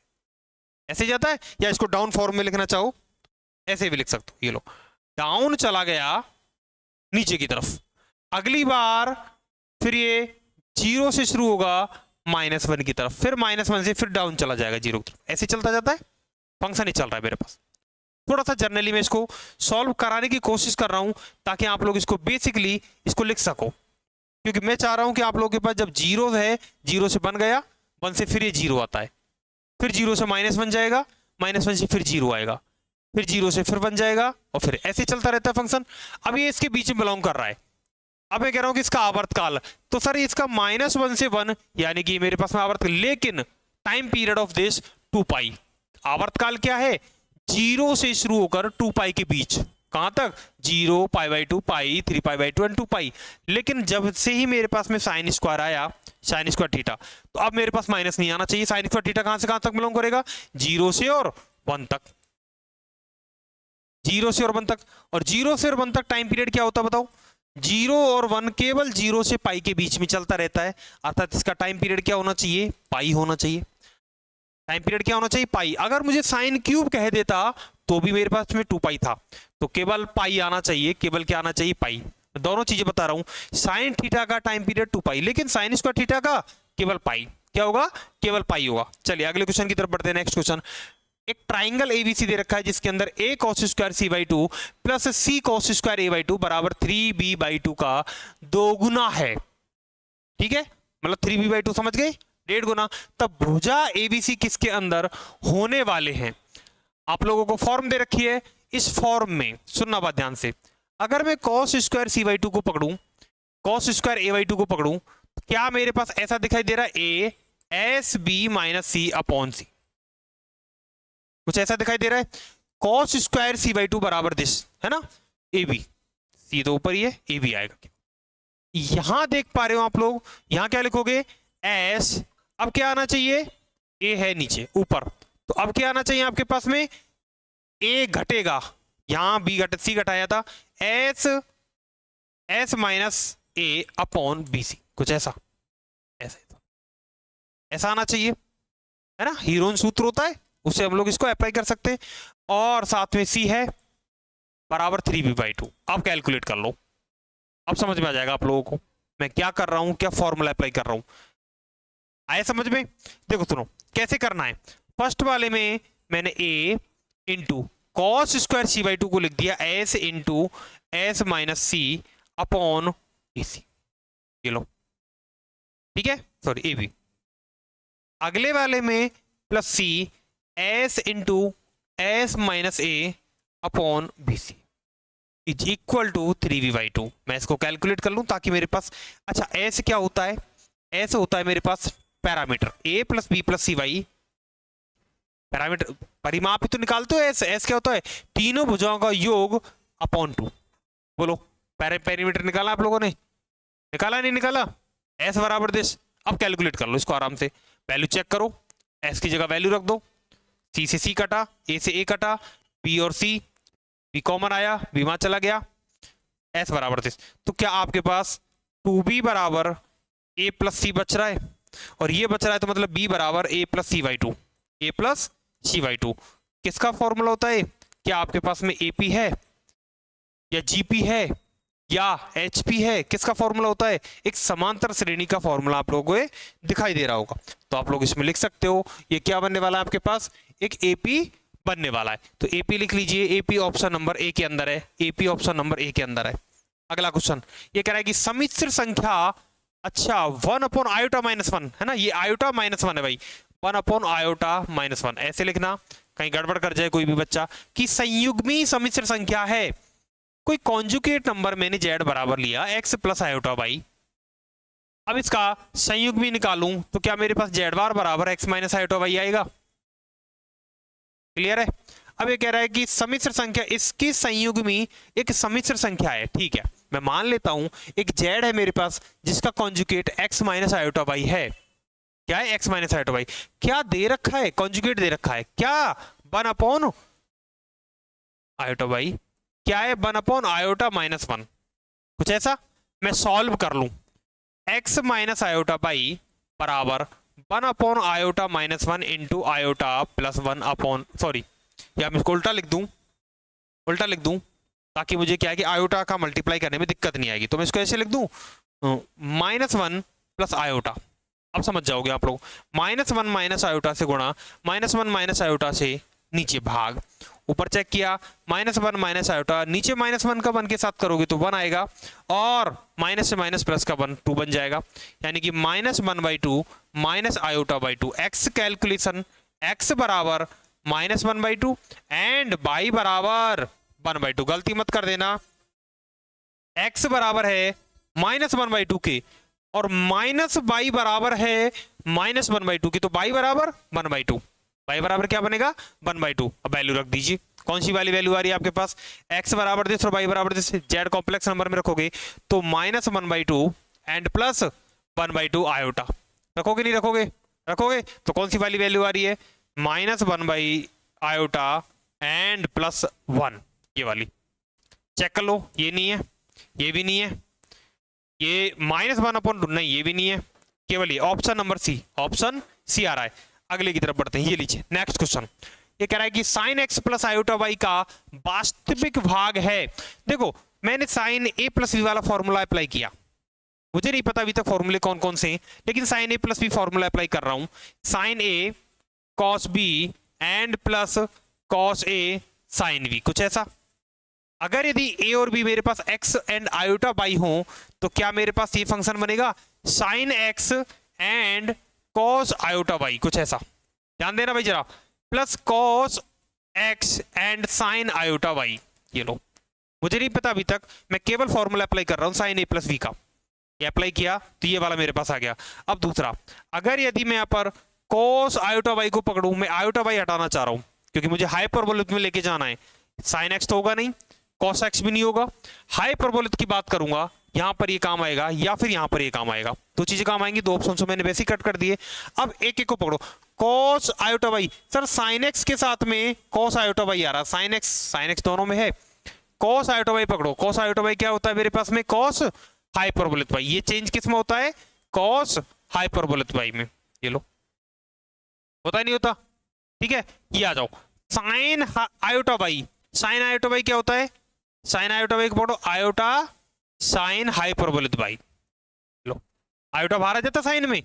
S1: ऐसे जाता है, या इसको डाउन फॉर्म में लिखना चाहो ऐसे भी लिख सकते हो। ये लो डाउन चला गया नीचे की तरफ, अगली बार फिर ये 0 से शुरू होगा -1 की तरफ, फिर -1 से फिर डाउन चला जाएगा 0 की तरफ, ऐसे चलता जाता है। फंक्शन ही चल रहा है मेरे पास। थोड़ा सा जर्नली में इसको सॉल्व कराने की कोशिश कर रहा हूं ताकि आप लोग इसको बेसिकली इसको लिख सको, क्योंकि मैं चाह रहा हूं कि आप लोगों के पास जब 0 है, 0 से बन गया, 1 से फिर ये 0 आता है, फिर 0 से -1 जाएगा, -1 से फिर 0 आएगा, फिर 0 से फिर 1 जाएगा, और फिर ऐसे चलता रहता है फंक्शन। अब ये इसके बीच में बिलोंग कर रहा है। अब मैं कह रहा हूं कि इसका आवर्तकाल, तो सर इसका -1 से 1, यानी कि मेरे पास में आवर्तकाल, लेकिन टाइम पीरियड ऑफ दिस 2 पाई। आवर्तकाल क्या है? 0 से शुरू होकर 2 पाई के बीच, कहां तक? 0 π/2 पाई, 3 π/2 एंड 2 पाई। लेकिन जब से ही मेरे पास में साइन स्क्वायर आया, साइन स्क्वायर थीटा, तो अब मेरे पास माइनस नहीं आना चाहिए। साइन स्क्वायर थीटा कहां से कहां तक बिलोंग करेगा? 0 से और 1 तक, 0 से और 1 तक। और 0 से और 1 तक टाइम पीरियड क्या होता है बताओ? 0 और 1 केवल 0 से पाई के बीच में चलता रहता है, अर्थात इसका टाइम पीरियड क्या होना चाहिए? पाई होना चाहिए। टाइम पीरियड क्या होना चाहिए? पाई। अगर मुझे साइन क्यूब कह देता तो भी मेरे पास में 2 पाई था, तो केवल पाई आना चाहिए। केवल क्या आना चाहिए? पाई। दोनों चीजें बता रहा हूं। साइन थीटा का टाइम पीरियड 2 पाई, लेकिन साइन स्क्वायर थीटा का केवल पाई। क्या होगा? केवल पाई होगा। चलिए अगले क्वेश्चन की तरफ बढ़ते हैं। नेक्स्ट क्वेश्चन, एक ट्राइंगल एबीसी दे रखा है जिसके अंदर a cos square c/2 plus c cos square a/2 बराबर 3b/2 का 2 गुना है। ठीक है, मतलब 3b/2 समझ गए, 1.5 गुना। तब भुजा एबीसी किसके अंदर होने वाले हैं? आप लोगों को फॉर्म दे रखी है। इस फॉर्म में सुनना बात ध्यान से, अगर मैं cos स्क्वायर c/2 को पकड़ूं, cos स्क्वायर a/2 को पकड़ूं, क्या मेरे पास ऐसा दिखाई दे रहा है? a s b minus c upon c, कुछ ऐसा दिखाई दे रहा है। cos स्क्वायर c/2 बराबर दिस है ना, ए बी, सी तो ऊपर ही है, ए बी आएगा। यहां देख पा रहे हो आप लोग, यहां क्या लिखोगे? s, अब क्या आना चाहिए? a है नीचे, ऊपर, तो अब क्या आना चाहिए आपके पास में? a घटेगा, यहां b घट c घटाया था, s minus a upon B C, कुछ ऐसा, ऐसा आना चाहिए, है ना। हीरोन सूत्र होता है, उससे हम लोग इसको अप्लाई कर सकते हैं। और साथ में c है बराबर 3b/2। अब कैलकुलेट कर लो, अब समझ में आ जाएगा आप लोगों को मैं क्या कर रहा हूं, क्या फॉर्मूला अप्लाई कर रहा हूं। आया समझ में? देखो सुनो कैसे करना है। फर्स्ट वाले में मैंने a into cos square c/2 को लिख दिया s इंटू s माइनस सी अपॉन ए सी, ये लो, ठीक है, सॉरी ए बी। अगले वाले में plus C S into S minus A upon B C is equal to 3b/2। मैं इसको कैलकुलेट कर लूं ताकि मेरे पास, अच्छा एस क्या होता है? एस होता है मेरे पास parameter a plus B plus C Y, parameter परिमाप ही तो निकालते हो। एस, एस क्या होता है? तीनों भुजाओं का योग अपॉन 2। बोलो पैरामीटर निकाला आप लोगों ने? निकाला नहीं निकाला? एस बराबर दिस। अब कैलकुलेट कर लो इसको आराम से, वैल्यू चेक करो, एस की जगह वैल्यू रख दो, सी से सी कटा, ए से ए कटा, बी और सी, बी कॉमन आया, बी वहां चला गया, एस बराबर दिस। तो क्या आपके पास 2b बराबर ए प्लस सी बच रहा है और ये बच रहा है, तो मतलब बी बराबर A plus C by two, A plus C by two. किसका फॉर्मूला होता है? क्या आपके पास में एपी है या जीपी है या एचपी है? किसका फॉर्मूला होता है? एक समांतर श्रेणी का फॉर्मूला आप लोगों को दिखाई दे रहा होगा, तो आप लोग इसमें लिख सकते हो ये क्या बनने वाला है आपके पास, एक एपी बनने वाला है। तो एपी लिख लीजिए, एपी ऑप्शन नंबर ए के अंदर है, एपी ऑप्शन नंबर ए के अंदर है। अगला क्वेश्चन ये कह रहा है कि सम्मिश्र संख्या, अच्छा 1 आयोटा माइनस वन है ना, ये आयोटा माइनस वन है भाई, 1 आयोटा माइनस वन ऐसे लिखना, कहीं गड़बड़ कर जाए कोई भी बच्चा, कि संयुग्मी सम्मिश्र संख्या है, कोई कॉन्जुगेट नंबर मैंने जेड बराबर लिया एक्स प्लस आयोटा वाई, अब इसका संयुग्मी निकालूं तो क्या मेरे पास जेड बार बराबर एक्स माइनस आयोटा वाई आएगा? क्लियर है? अब ये कह रहा है कि सम्मिश्र संख्या, इसकी संयुग्मी एक सम्मिश्र संख्या है, ठीक है, मैं मान लेता हूं एक जेड है मेरे पास जिसका conjugate x minus iota y है। क्या है? X minus iota y. क्या दे रखा है? कॉन्जुगेट दे रखा है क्या? 1 आयोटा वाई। क्या है? 1 आयोटा माइनस वन, कुछ ऐसा। मैं सॉल्व कर लूं, एक्स माइनस आयोटा वाई बराबर 1 iota minus one into iota plus one upon, sorry या मैं इसको उल्टा लिख दूं ताकि मुझे क्या है कि आयोटा का मल्टीप्लाई करने में दिक्कत नहीं आएगी, तो मैं इसको ऐसे लिख दूं -1 प्लस आयोटा। अब समझ जाओगे आप लोग, -1 माइनस आयोटा से गुणा, -1 माइनस आयोटा से नीचे भाग, ऊपर चेक किया -1 माइनस आयोटा, नीचे -1 का 1 के साथ करोगे तो 1 आएगा, और माइनस से माइनस प्लस का 1 2 बन जाएगा, यानी कि -1/2 minus iota by 2। X calculation, x बराबर -1/2 एंड बाई बराबर 1/2, गलती मत कर देना, एक्स बराबर है -1/2 के और माइनस बाई बराबर है -1/2 की, तो बाई बराबर 1/2, बाई बराबर क्या बनेगा 1/2। अब वैल्यू रख दीजिए, कौन सी वाली वैल्यू आ रही है आपके पास, एक्स बराबर दिस और बाई बराबर दिस, जेड कॉम्प्लेक्स नंबर में रखोगे तो -1/2 एंड प्लस 1/2 आयोटा, रखोगे नहीं रखोगे? रखोगे, तो कौन सी वाली वैल्यू आ रही है, -1 आयोटा एंड प्लस 1, ये वाली चेक कर लो, ये नहीं है, ये भी नहीं है, ये -1/2 नहीं, ये भी नहीं है, केवल ये option number C, option C आ रहा है। अगले की तरफ बढ़ते हैं, ये लीजिए नेक्स्ट क्वेश्चन, ये कह रहा है कि sin x plus iota y का वास्तविक भाग है। देखो मैंने sin a प्लस बी वाला फॉर्मूला अप्लाई किया, मुझे नहीं पता अभी तक फॉर्मूले कौन कौन से हैं, लेकिन sin a plus B formula apply कर रहा हूं, sin a cos b and plus cos a sin b, कुछ ऐसा। अगर यदि a और b मेरे पास x एंड आयोटा वाई हो तो क्या मेरे पास ये फंक्शन बनेगा sin x and cos iota y, कुछ ऐसा, ध्यान देना भाई जरा, प्लस cos x एंड sin आयोटा वाई, ये लो, मुझे नहीं पता अभी तक, मैं केवल फॉर्मूला अप्लाई कर रहा हूं sin a प्लस b का, ये अप्लाई किया तो ये वाला मेरे पास आ गया। अब दूसरा, अगर यदि मैं यहाँ पर cos आयोटा वाई को पकड़ूं, मैं आयोटा वाई हटाना चाह रहा हूं क्योंकि मुझे हाइपरबोलिक में लेके जाना है, sin x तो होगा नहीं, cos x भी नहीं होगा, हाइपरबोलिक की बात करूंगा, यहां पर ये काम आएगा या फिर यहां पर ये काम आएगा, दो चीजें काम आएंगी, दो ऑप्शन मैंने वैसे ही कट कर दिए। अब एक एक को पकड़ो, cos iota y, sir sin x के साथ में cos आयोटा वाई आ रहा, sin x दोनों में है, cos आयोटा वाई पकड़ो, cos आयोटा वाई क्या होता है मेरे पास में, cos हाइपरबोलिक वाई, ये चेंज किस में होता है, cos हाइपरबोलिक वाई में, ये लो, होता नहीं होता, ठीक है। ये आ जाओ sin iota y, sin iota y क्या होता है, sin आयोटा वाई को पकड़ो, आयोटा साइन हाइपरबोलिक वाई, लो आयोटा बाहर आ जाता साइन में,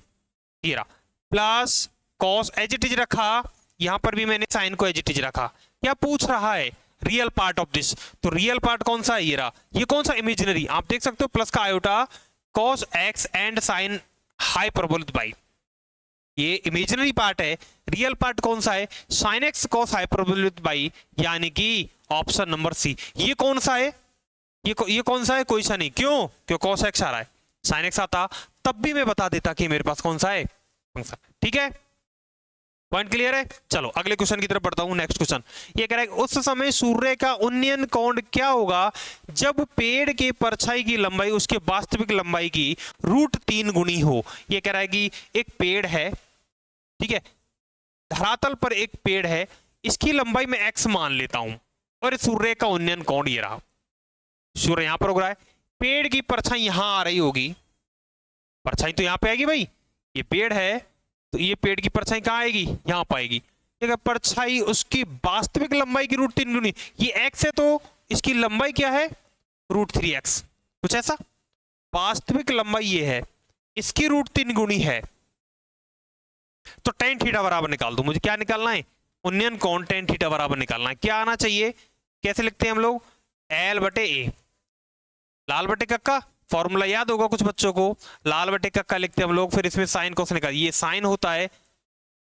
S1: ये रहा, plus cos as it is रखा, यहां पर भी मैंने साइन को एज इट इज रखा। क्या पूछ रहा है, रियल पार्ट ऑफ दिस, तो रियल पार्ट कौन सा है, ये रहा, ये कौन सा इमेजिनरी, आप देख सकते हो प्लस का iota cos x and sine hyperbolic y, ये इमेजिनरी पार्ट है, रियल पार्ट कौन सा है, sine x cos hyperbolic y, यानी कि ऑप्शन नंबर सी। ये कौन सा है, ये कौन सा है, कोई सा नहीं, क्यों cos x आ रहा है, sin x आता तब भी मैं बता देता कि मेरे पास कौन सा है फंक्शन, ठीक है, पॉइंट क्लियर है। चलो अगले क्वेश्चन की तरफ बढ़ता हूं, नेक्स्ट क्वेश्चन ये कह रहा है उस समय सूर्य का उन्नयन कोण क्या होगा जब पेड़ के परछाई की लंबाई उसके वास्तविक लंबाई की √3 गुनी हो। ये कह रहा है कि एक पेड़ है, ठीक है, धरातल पर एक पेड़ है, इसकी लंबाई में x मान लेता हूं और सूर्य का उन्नयन कोण ये रहा, सूर्य यहां पर उग रहा है, पेड़ की परछाई यहां आ रही होगी, परछाई तो यहाँ पे आएगी भाई, ये पेड़ है तो ये पेड़ की परछाई कहाँ आएगी, यहाँ पर आएगी। ठीक है, परछाई उसकी वास्तविक लंबाई की √3 गुनी, ये x है तो इसकी लंबाई क्या है, √3x, कुछ ऐसा। वास्तविक लंबाई ये है, इसकी √3 गुनी है, तो tan थीटा बराबर निकाल दो। मुझे क्या निकालना है, उन्नयन कोण tan थीटा बराबर निकालना है। क्या आना चाहिए, कैसे लिखते हैं हम लोग, L/A, लाल बटे कक्का, फॉर्मूला याद होगा कुछ बच्चों को, लाल बटे कक्का लिखते हैं हम लोग, फिर इसमें साइन कोस निकाल, ये साइन होता है,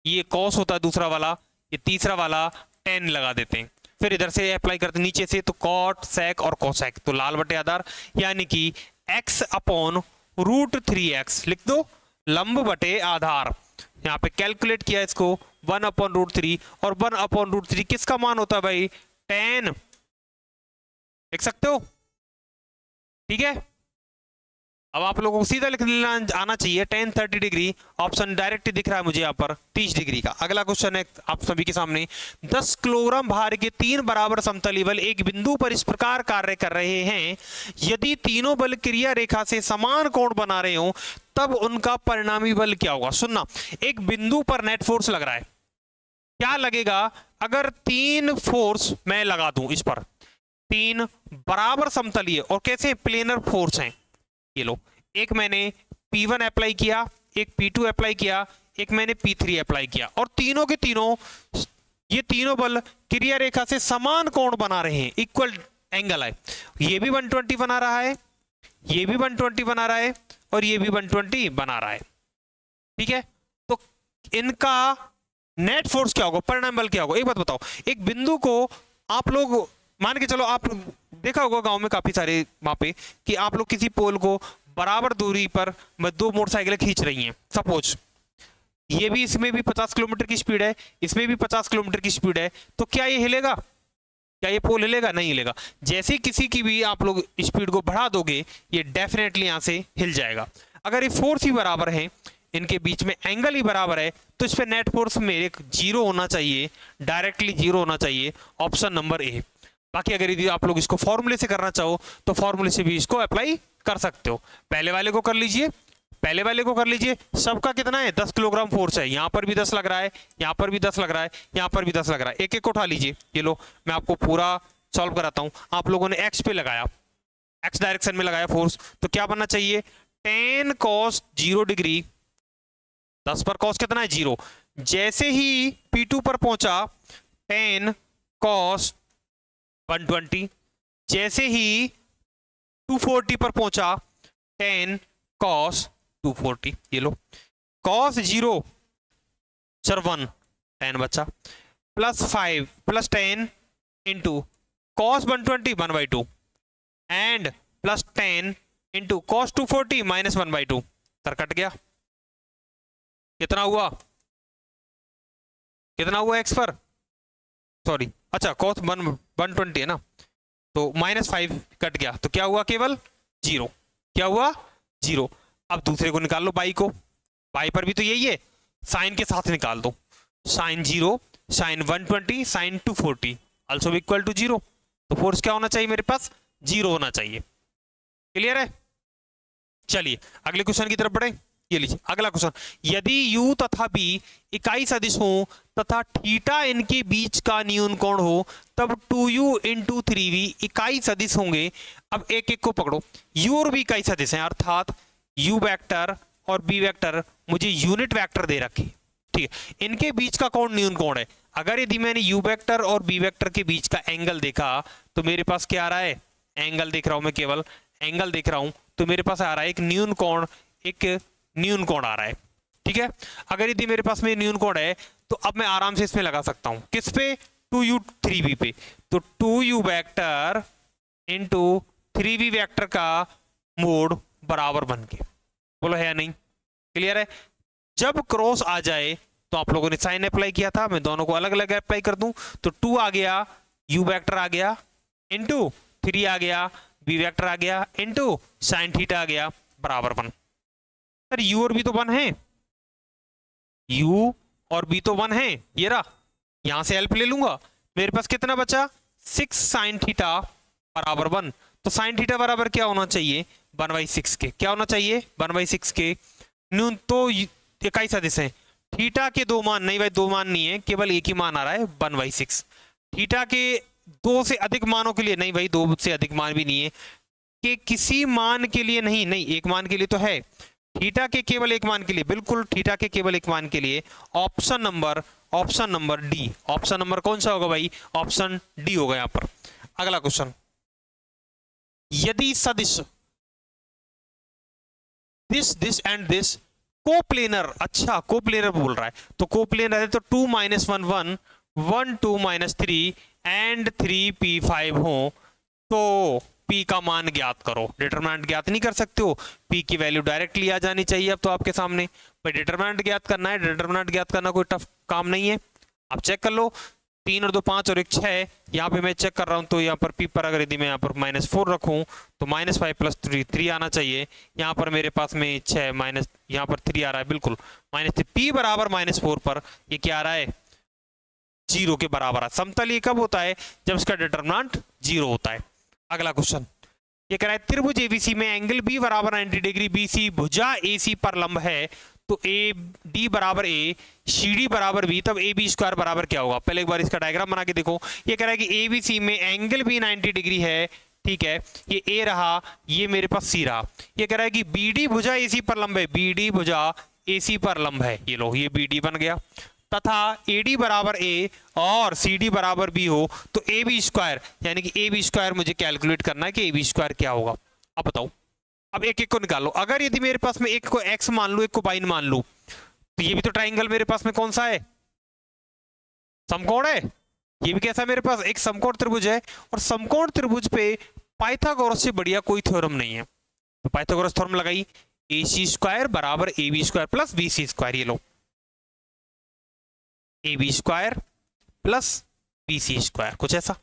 S1: ये कॉस होता है दूसरा वाला, ये तीसरा वाला tan लगा देते हैं, फिर इधर से अप्लाई करते हैं नीचे से, तो कॉट सेक और कोसेक, तो लाल बटे आधार यानी कि x/√3x लिख दो, लंब बटे आधार। यहाँ पे कैलकुलेट किया इसको 1/√3, और 1/√3 किसका मान होता है भाई, tan, लिख सकते हो। ठीक है, अब आप लोगों को सीधा लिखना आना चाहिए tan 30 डिग्री, ऑप्शन डायरेक्ट दिख रहा है मुझे यहाँ पर 30 डिग्री का। अगला क्वेश्चन है आप सभी के सामने, 10 किलोग्राम भार के 3 बराबर समतली बल एक बिंदु पर इस प्रकार कार्य कर रहे हैं, यदि तीनों बल क्रिया रेखा से समान कोण बना रहे हो तब उनका परिणामी बल क्या होगा। सुनना, एक बिंदु पर नेट फोर्स लग रहा है, क्या लगेगा अगर 3 फोर्स मैं लगा दूं इस पर, 3 बराबर समतलीय और कैसे प्लेनर फोर्स हैं, ये लो, एक मैंने P1 अप्लाई किया, एक P2 अप्लाई किया, एक मैंने P3 अप्लाई किया, और तीनों के तीनों ये तीनों बल क्रिया रेखा से समान कोण बना रहे हैं, इक्वल एंगल है, ये भी 120 बना रहा है, ये भी 120 बना रहा है, और ये भी 120 बना रहा है। ठीक है, तो इनका नेट फोर्स क्या होगा, परिणाम बल क्या होगा। एक बात बताओ, एक बिंदु को आप लोग मान के चलो, आप देखा होगा गांव में काफी सारे वहां पे कि आप लोग किसी पोल को बराबर दूरी पर 2 मोटरसाइकिलें खींच रही हैं, सपोज ये भी, इसमें भी 50 किलोमीटर की स्पीड है, इसमें भी 50 किलोमीटर की स्पीड है, तो क्या ये हिलेगा, क्या ये पोल हिलेगा, नहीं हिलेगा। जैसे किसी की भी आप लोग स्पीड को बढ़ा दोगे, ये डेफिनेटली यहां से हिल जाएगा। अगर ये फोर्स ही बराबर है, इनके बीच में एंगल ही बराबर है, तो इस पे नेट फोर्स मेरे 0 होना चाहिए, डायरेक्टली 0 होना चाहिए, ऑप्शन नंबर ए। बाकी अगर यदि आप लोग इसको फॉर्मूले से करना चाहो तो फॉर्मूले से भी इसको अप्लाई कर सकते हो। पहले वाले को कर लीजिए, पहले वाले को कर लीजिए, सबका कितना है, 10 किलोग्राम फोर्स है, यहां पर भी 10 लग रहा है, यहां पर भी 10 लग रहा है, यहां पर भी 10 लग रहा है, एक एक को उठा लीजिए। ये लो, मैं आपको पूरा सॉल्व कराता हूं। आप लोगों ने एक्स पे लगाया, एक्स डायरेक्शन में लगाया फोर्स, तो क्या बनना चाहिए, tan cos 0 डिग्री, 10 पर cos कितना है, 0। जैसे ही P2 पर पहुंचा, tan cos 120, जैसे ही 240 पर पहुंचा, tan cos 240, ये लो, cos 0 सर 1, tan बचा, +5 + 10 into cos 120 1/2 and +10 into cos 240 -1/2, sir cut गया, कितना हुआ, कितना हुआ x पर, सॉरी अच्छा cos 120 है ना, तो -5 कट गया, तो क्या हुआ, केवल 0, क्या हुआ, 0। अब दूसरे को निकाल लो, बाई को, बाई पर भी तो यही है, साइन के साथ निकाल दो, sine 0 sine 120 sine 240 also equal to 0, तो फोर्स क्या होना चाहिए मेरे पास, 0 होना चाहिए। क्लियर है, चलिए अगले क्वेश्चन की तरफ बढ़े। ये लीजिए अगला क्वेश्चन, यदि u तथा b इकाई सदिश हो तथा थीटा इनके बीच का न्यून कोण हो तब 2u × 3v इकाई सदिश होंगे। अब एक एक को पकड़ो, u और v इकाई सदिश हैं, अर्थात u वेक्टर और b वेक्टर मुझे यूनिट वेक्टर दे रखे, ठीक है, इनके बीच का कोण न्यून कोण है। अगर यदि मैंने u वेक्टर और b वेक्टर के बीच का एंगल देखा तो मेरे पास क्या आ रहा है, एंगल देख रहा हूं मैं, केवल एंगल देख रहा हूं, तो मेरे पास आ रहा है एक न्यून कोण, एक न्यून कोण आ रहा है, ठीक है। अगर यदि मेरे पास में न्यून कोण है तो अब मैं आराम से इसमें लगा सकता हूं, किस पे, 2u 3v पे, तो 2u vector into 3v vector का मोड बराबर बन के, बोलो है या नहीं, क्लियर है। जब क्रॉस आ जाए तो आप लोगों ने साइन अप्लाई किया था, मैं दोनों को अलग अलग अप्लाई कर दूं, तो 2 आ गया, u वेक्टर आ गया, इंटू 3 आ गया, b वेक्टर आ गया, इंटू साइन थीटा आ गया, बराबर 1। सर u और b तो 1 है, u और b तो 1 है, ये रहा, यहां से हेल्प ले लूंगा, मेरे पास कितना बचा, 6 साइन थीटा बराबर 1। तो साइन थीटा बराबर क्या होना चाहिए, 1/6 के, क्या होना चाहिए 1/6 के न्यून, तो 21 सदिश है। थीटा के दो मान नहीं भाई, दो मान नहीं है, केवल एक ही मान आ रहा है 1/6। थीटा के दो से अधिक मानों के लिए नहीं भाई, दो से अधिक मान भी नहीं है, कि किसी मान के लिए नहीं, नहीं एक मान के लिए तो है, थीटा के केवल एक मान के लिए, बिल्कुल थीटा के केवल एक मान के लिए। Option number D, option number कौन सा होगा भाई, ऑप्शन डी होगा यहाँ पर। अगला क्वेश्चन, यदि सदिश दिस एंड दिस कोप्लेनर, अच्छा कोप्लेनर बोल रहा है, तो कोप्लेनर है तो 2 - 1 1 1 2 - 3 एंड 3p5 हो तो p का मान ज्ञात करो। डिटरमिनेंट ज्ञात नहीं कर सकते हो, p की वैल्यू डायरेक्टली आ जानी चाहिए अब तो आपके सामने। पर डिटरमिनेंट ज्ञात करना है, डिटरमिनेंट ज्ञात करना कोई टफ काम नहीं है। आप चेक कर लो, 3 और 2 5 और 1 6, यहाँ पे मैं चेक कर रहा हूँ तो यहाँ पर p पर अगर यदि मैं यहाँ पर -4 रखूँ तो -5 + 3 3 आना चाहिए। यहाँ पर मेरे पास में 6 माइनस, यहाँ पर 3 आ रहा है, बिल्कुल -3, p बराबर -4 पर ये क्या आ रहा है, 0 के बराबर है। समतल ये कब होता है, जब इसका डिटरमिनेंट 0 होता है। अगला क्वेश्चन, ये कह रहा है त्रिभुज एबीसी में एंगल बी बराबर 90 डिग्री, बीसी भुजा एसी पर लंब है, तो ए डी बराबर ए, सी डी बराबर बी, तब ए बी स्क्वायर बराबर क्या होगा। पहले एक बार इसका डायग्राम बना के देखो। ये कह रहा है कि ए बी सी में एंगल बी 90 डिग्री है, ठीक है, ये ए रहा, ये मेरे पास सी रहा। ये कह रहा है कि बी डी भुजा एसी पर लंब है, बी डी भुजा एसी पर लंब है, ये लो ये बी डी बन गया, तथा ए डी बराबर ए और सी डी बराबर बी हो तो ए बी स्क्वायर, यानी कि ए बी स्क्वायर मुझे कैलकुलेट करना है कि ए बी स्क्वायर क्या होगा। अब बताओ, अब एक एक को निकालो। अगर यदि मेरे पास में एक को x मान लूं, एक को y मान लूं, तो ये भी तो ट्राइंगल मेरे पास में कौन सा है, समकोण है। ये भी कैसा मेरे पास एक समकोण त्रिभुज है, और समकोण त्रिभुज पे पाइथागोरस से बढ़िया कोई थ्योरम नहीं है। तो पाइथागोरस थ्योरम लगाई, ए सी स्क्वायर बराबर A B square plus B C square, ये लो A B square plus B C square, कुछ ऐसा।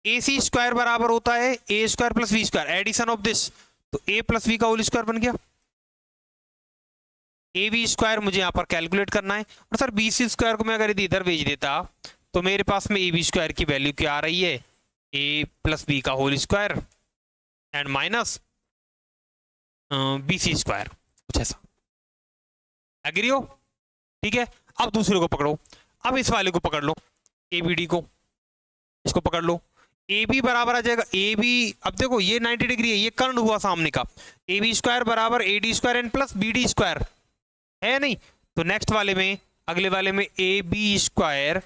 S1: ए सी स्क्वायर बराबर होता है A square plus B square, addition of this, तो ए प्लस बी का होल स्क्वायर बन गया। ए बी स्क्वायर मुझे यहां पर कैलकुलेट करना है, और सर बी सी स्क्वायर को मैं अगर इधर भेज देता तो मेरे पास में ए बी स्क्वायर की वैल्यू क्या आ रही है, ए प्लस बी का whole square and minus B C square, कुछ ऐसा। एग्री हो, ठीक है। अब दूसरे को पकड़ो, अब इस वाले को पकड़ लो, ए बी डी को, इसको पकड़ लो, ए बी बराबर आ जाएगा ए बी, अब देखो ये 90 डिग्री है, ये कर्ण हुआ सामने का, ए बी स्क्वायर बराबर A D square and plus B D square है नहीं। तो नेक्स्ट वाले में, अगले वाले में ए बी स्क्वायर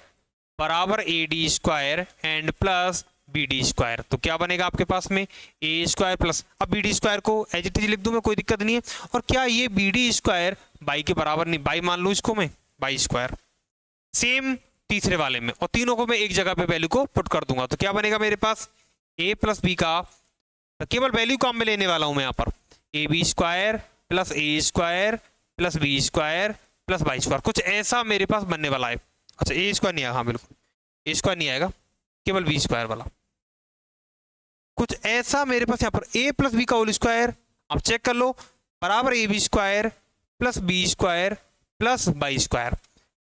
S1: बराबर A D square and plus B D square, तो क्या बनेगा आपके पास में ए स्क्वायर प्लस, अब बी डी स्क्वायर को एज इट इज लिख दूं मैं, कोई दिक्कत नहीं है। और क्या ये बी डी स्क्वायर बाई के बराबर नहीं, बाई मान लूं इसको मैं, बाई स्क्वायर। सेम तीसरे वाले में, और तीनों को मैं एक जगह पे वैल्यू को पुट कर दूंगा, तो क्या बनेगा मेरे पास a प्लस बी का, तो केवल वैल्यू काम में लेने वाला हूं मैं यहाँ पर, A B square plus A square plus B square plus by square, कुछ ऐसा मेरे पास बनने वाला है। अच्छा ए स्क्वायर नहीं आएगा, हाँ बिल्कुल ए स्क्वायर नहीं आएगा, केवल बी स्क्वायर वाला, कुछ ऐसा मेरे पास यहाँ पर a प्लस बी का होल स्क्वायर, आप चेक कर लो, बराबर A B square plus B square plus by square.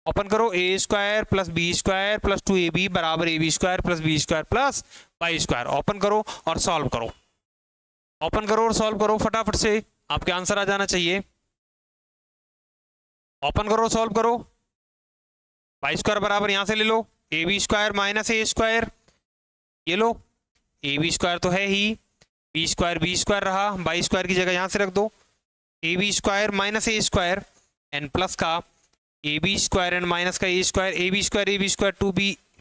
S1: Open करो, A square plus B square plus 2ab बराबर A B square plus B square plus by square. Open करो और solve करो, open करो और सॉल्व करो, फटाफट से आपके आंसर आ जाना चाहिए। ओपन करो, सॉल्व करो, बाई स्क्वायर बराबर यहां से ले लो A B square minus A square, ये लो ए बी स्क्वायर तो है ही, बी स्क्वायर रहा, बाई स्क्वायर की जगह यहां से रख दो, A B square minus A square and plus का A B square and minus का ए स्क्वायर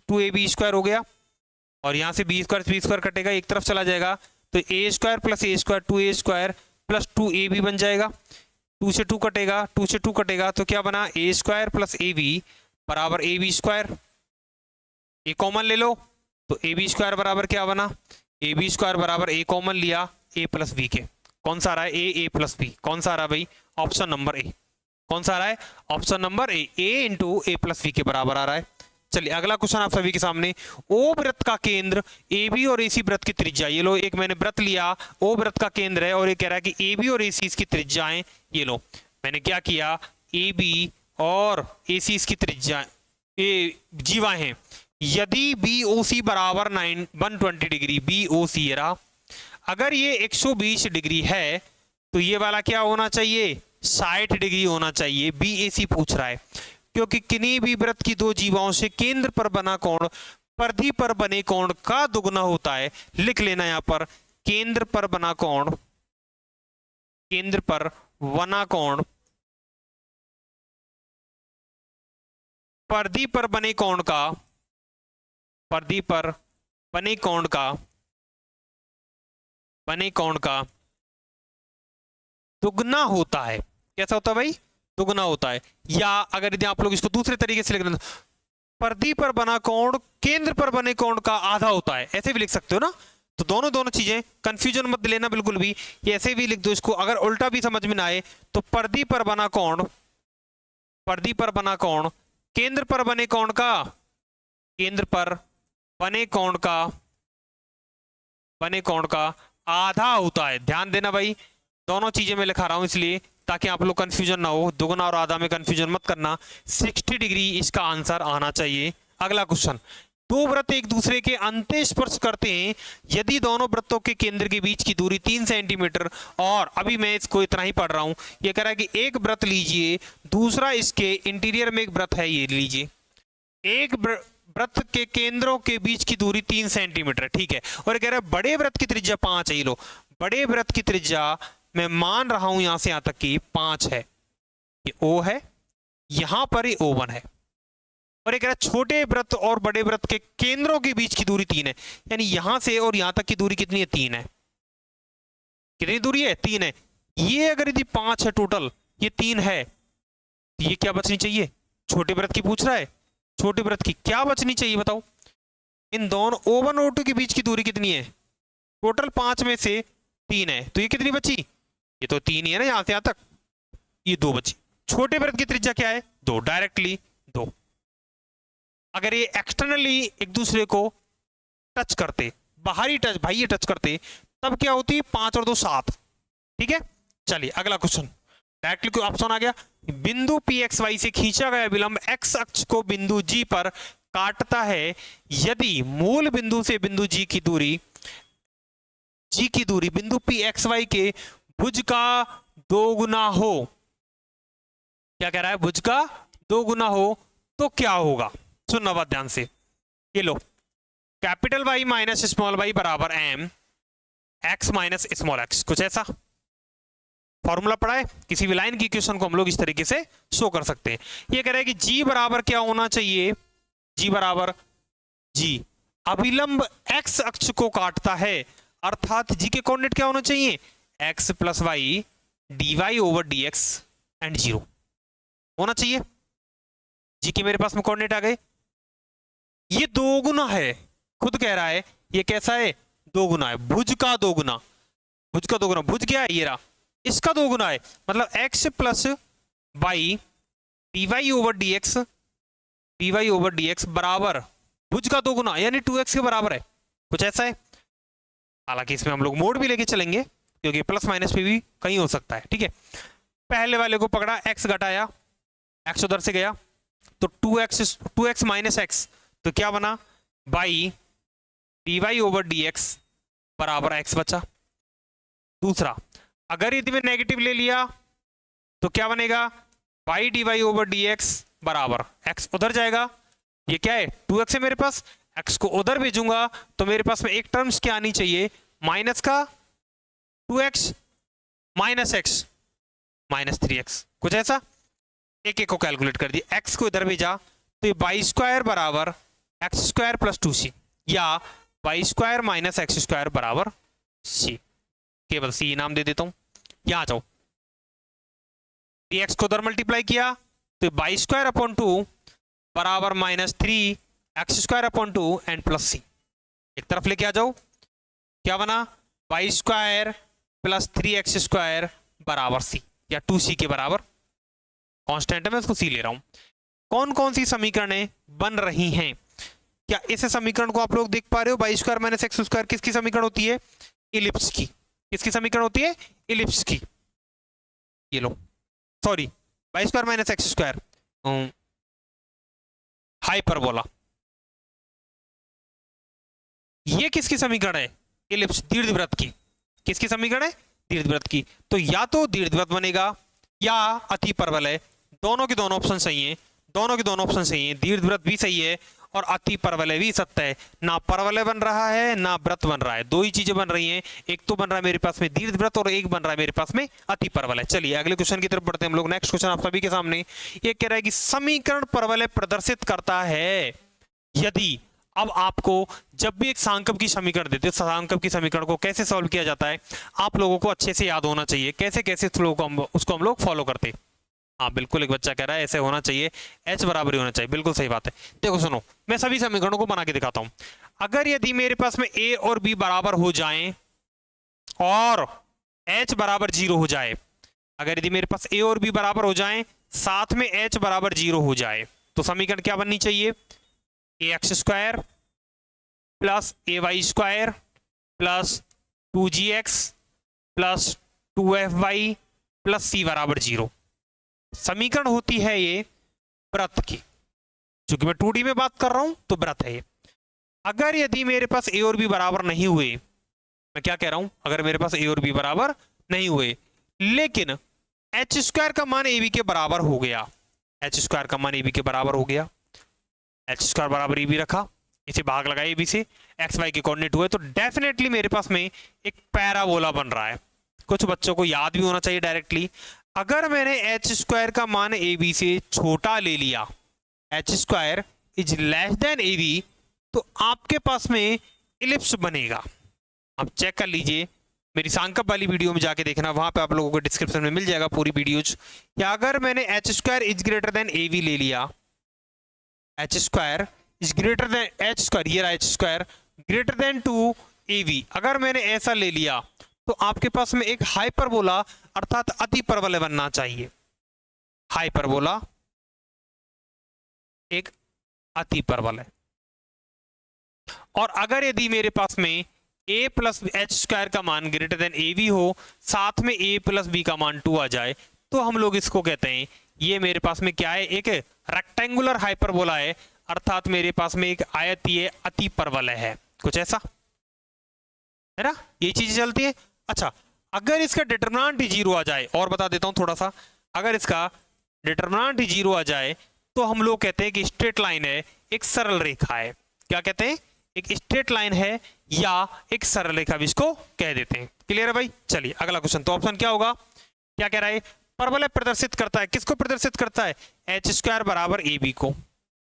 S1: 2ab स्क्वायर हो गया, और यहाँ से बी स्क्वायर कटेगा, एक तरफ चला जाएगा, तो A square plus A square 2a square plus 2ab बन जाएगा, 2 से 2 कटेगा, तो क्या बना A square plus A B बराबर A B square, A common ले लो, तो ए बी स्क्वायर बराबर क्या बना, ए बी स्क्वायर बराबर ए कॉमन लिया ए प्लस बी के, कौन सा आ रहा है ए प्लस बी, कौन सा आ रहा है भाई, ऑप्शन नंबर ए, कौन सा आ रहा है, option number A into A plus B के बराबर आ रहा है। चलिए अगला क्वेश्चन आप सभी के सामने, ओ वृत्त का केंद्र ए बी और एसी वृत्त की त्रिज्या, ये लो एक मैंने वृत्त लिया, ओ वृत्त का केंद्र है, और ये कह रहा है कि ए बी और एसी इसकी त्रिज्याएं, ये लो मैंने क्या किया, ए बी और एसी इसकी त्रिज्या जीवाएं हैं। यदि बी ओ सी बराबर 120 डिग्री, बी ओ सी रहा, अगर ये 120 डिग्री है तो ये वाला क्या होना चाहिए, 60 डिग्री होना चाहिए। BAC पूछ रहा है, क्योंकि किन्हीं भी वृत्त की दो जीवाओं से केंद्र पर बना कोण परिधि पर बने कोण का दुगना होता है। लिख लेना यहां पर, केंद्र पर बना कोण, केंद्र पर बना कोण परिधि पर बने कोण का, परिधि पर बने कोण का, बने कोण का दुगना होता है। कैसा होता है भाई, दुगना होता है। या अगर यदि आप लोग इसको दूसरे तरीके से लिख दें, परिधि पर बना कोण केंद्र पर बने कोण का आधा होता है, ऐसे भी लिख सकते हो ना। तो दोनों चीजें, कंफ्यूजन मत लेना बिल्कुल भी, ये ऐसे भी लिख दो इसको। अगर उल्टा भी समझ में ना आए तो परिधि पर बना कोण, परिधि पर बना कोण केंद्र पर बने कोण का, केंद्र पर बने कोण का, बने कोण का आधा होता है। ध्यान देना भाई, दोनों चीजें मैं लिखा रहा हूं इसलिए ताकि आप लोग कंफ्यूजन ना हो। दुगना और आधा में कंफ्यूजन मत करना। 60 डिग्री इसका आंसर आना चाहिए। अगला क्वेश्चन, दो वृत्त एक दूसरे के अंत्य स्पर्श करते हैं यदि दोनों वृत्तों के केंद्र के बीच की दूरी 3 सेंटीमीटर, और अभी मैं इसको इतना ही पढ़ रहा हूं। ये कह रहा है कि एक वृत्त लीजिए, दूसरा इसके इंटीरियर में एक वृत्त है, ये लीजिए। एक वृत्त के केंद्रों के बीच की दूरी 3 सेंटीमीटर, ठीक है। और ये कह रहा है बड़े वृत्त की त्रिज्या 5 है। ये लो, बड़े वृत्त की त्रिज्या मैं मान रहा हूं यहां से यहां तक कि 5 है। ये O है, यहां पर ये O1 है। और ये कह रहा है छोटे वृत्त और बड़े वृत्त के केंद्रों के बीच की दूरी 3 है, यानी यहां से और यहां तक की दूरी कितनी है, 3 है। कितनी दूरी है, 3 है। ये अगर यदि 5 है टोटल, ये 3 है, तो ये क्या बचनी चाहिए, छोटे वृत्त की पूछ रहा है, छोटे वृत्त की क्या बचनी चाहिए बताओ। इन दोनों O1 O2 के बीच की दूरी कितनी है, टोटल 5 में से 3 है, तो ये कितनी बची, ये तो 3 ही है ना यहां से यहां तक, ये 2 बची। छोटे वृत्त की त्रिज्या क्या है, 2, डायरेक्टली 2। अगर ये एक्सटर्नली एक दूसरे को टच करते, बाहरी टच भाई ये टच करते, तब क्या होती, 5 और 2 7। ठीक है, चलिए अगला क्वेश्चन। डायरेक्टली कोई ऑप्शन आ गया, बिंदु PXY से खींचा गया विलंब x अक्ष को बिंदु G पर काटता है यदि मूल बिंदु से बिंदु G की दूरी, G की दूरी बिंदु PXY के भुज का 2 गुना हो। क्या कह रहा है, भुज का 2 गुना हो तो क्या होगा, सुनना बात ध्यान से। ये लो, capital Y minus small y बराबर m x minus small x, कुछ ऐसा फॉर्मूला पढ़ा है। किसी भी लाइन की इक्वेशन को हम लोग इस तरीके से शो कर सकते हैं। ये कह रहा है कि G बराबर क्या होना चाहिए, G बराबर G अभिलंब x अक्ष को काटता है, अर्थात G के कोऑर्डिनेट क्या होना चाहिए, x plus y dy over dx and 0 होना चाहिए। G के मेरे पास में कोऑर्डिनेट आ गए। ये 2 गुना है, खुद कह रहा है ये कैसा है, 2 गुना है। भुज का 2 गुना, भुज का 2 गुना, भुज क्या है, ये रहा, इसका 2 गुना है, मतलब x plus y dy over dx, dy over dx बराबर भुज का 2 गुना यानी 2x के बराबर है, कुछ ऐसा है। हालांकि इसमें हम लोग मोड भी लेके चलेंगे क्योंकि प्लस माइनस पे भी कहीं हो सकता है। ठीक है, पहले वाले को पकड़ा, x घटाया, x उधर से गया तो 2x माइनस x, तो क्या बना, बाई dy ओवर dx बराबर x बचा। दूसरा, अगर यदि मैं नेगेटिव ले लिया तो क्या बनेगा, बाई dy ओवर dx बराबर x उधर जाएगा, ये क्या है 2x है मेरे पास, x को उधर भेजूंगा तो मेरे पास में एक टर्म्स क्या आनी चाहिए, माइनस का 2x minus x minus 3x, कुछ ऐसा। एक एक को कैलकुलेट कर दिया, x को इधर भेजा तो ये वाई स्क्वायर बराबर एक्स स्क्वायर प्लस 2c, या y square minus x square बराबर c, केवल c नाम दे देता हूं। यहां जाओ, x को उधर मल्टीप्लाई किया तो वाई स्क्वायर अपॉन 2 बराबर minus 3 x square upon 2 and plus c। एक तरफ लेके आ जाओ, क्या बना, y square plus 3x square बराबर c, या 2c के बराबर। कांस्टेंट है, मैं उसको c ले रहा हूं। कौन कौन सी समीकरणें बन रही हैं, क्या इस समीकरण को आप लोग देख पा रहे हो, y square minus x square किसकी समीकरण होती है, इलिप्स की। किसकी समीकरण होती है, इलिप्स की। ये लो, sorry, Y square minus x square hyperbola, ये किसकी समीकरण है, इलिप्स दीर्घवृत्त की। किसकी समीकरण है? दीर्घवृत्त की। तो या तो दीर्घवृत्त बनेगा या अति परवलय, दोनों के दोनों ऑप्शन सही हैं, दोनों के दोनों ऑप्शन सही हैं। दीर्घवृत्त भी सही है और अति परवलय भी सत्य है। ना परवलय बन रहा है ना वृत्त बन रहा है, दो ही चीजें बन रही हैं। एक तो बन रहा है मेरे पास में दीर्घवृत्त और एक बन रहा है मेरे पास में अति परवलय। चलिए अगले क्वेश्चन की तरफ बढ़ते हैं हम लोग। नेक्स्ट क्वेश्चन आप सभी के सामने ये कह रहा है कि समीकरण परवलय प्रदर्शित करता है यदि। अब आपको जब भी एक सांकप की समीकरण देते हो, सांकप की समीकरण को कैसे सॉल्व किया जाता है आप लोगों को अच्छे से याद होना चाहिए। कैसे कैसे उसको हम लोग फॉलो करते हैं। हाँ बिल्कुल, एक बच्चा कह रहा है ऐसे होना चाहिए, H बराबर ही होना चाहिए। बिल्कुल सही बात है। देखो सुनो, मैं सभी समीकरणों को बना के दिखाता हूं। अगर यदि मेरे पास में A और B बराबर हो जाएं और H बराबर 0 हो जाए, अगर यदि मेरे पास A और B बराबर हो जाएं साथ में H बराबर 0 हो जाए, तो समीकरण क्या बननी चाहिए? ax square plus ay square plus 2gx plus 2fy plus c बराबर 0। समीकरण होती है ये वृत्त की, क्योंकि मैं 2D में बात कर रहा हूं तो वृत्त है ये। अगर यदि मेरे पास a और b बराबर नहीं हुए, मैं क्या कह रहा हूं, अगर मेरे पास a और b बराबर नहीं हुए लेकिन h स्क्वायर का मान ab के बराबर हो गया, h स्क्वायर का मान ab के बराबर हो गया, एच स्क्वायर बराबर AB रखा, इसे भाग लगाए AB से, एक्स वाई के कोऑर्डिनेट हुए, तो डेफिनेटली मेरे पास में एक पैराबोला बन रहा है। कुछ बच्चों को याद भी होना चाहिए डायरेक्टली। अगर मैंने एच स्क्वायर का मान AB से छोटा ले लिया, H square is less than AB, तो आपके पास में इलिप्स बनेगा। आप चेक कर लीजिए, मेरी सांकप वाली वीडियो में जाके देखना, वहां पे आप लोगों को डिस्क्रिप्शन में मिल जाएगा पूरी वीडियोज। या अगर मैंने H square is greater than AB ले लिया, H square is greater than H square, ये रहा H square greater than 2AB, अगर मैंने ऐसा ले लिया तो आपके पास में एक हाइपरबोला अर्थात अति परवलय बनना चाहिए। हाइपरबोला एक अति परवलय। और अगर यदि मेरे पास में a प्लस एच स्क्वायर का मान ग्रेटर देन AB हो, साथ में a प्लस b का मान 2 आ जाए, तो हम लोग इसको कहते हैं ये मेरे पास में क्या है, एक रेक्टेंगुलर हाइपरबोला है, अर्थात मेरे पास में एक आयतीय अति परवलय है, कुछ ऐसा है ना, ये चीजें चलती है। अच्छा, अगर इसका डिटरमिनेंट ही 0 आ जाए, और बता देता हूं थोड़ा सा, अगर इसका डिटरमिनेंट ही 0 आ जाए तो हम लोग कहते हैं कि स्ट्रेट लाइन है, एक सरल रेखा है। क्या कहते हैं? एक स्ट्रेट लाइन है या एक सरल रेखा भी इसको कह देते हैं। क्लियर है भाई? चलिए अगला क्वेश्चन। तो ऑप्शन क्या होगा? क्या कह रहा है? परवलय प्रदर्शित करता है, किसको प्रदर्शित करता है? एच स्क्वायर बराबर AB को।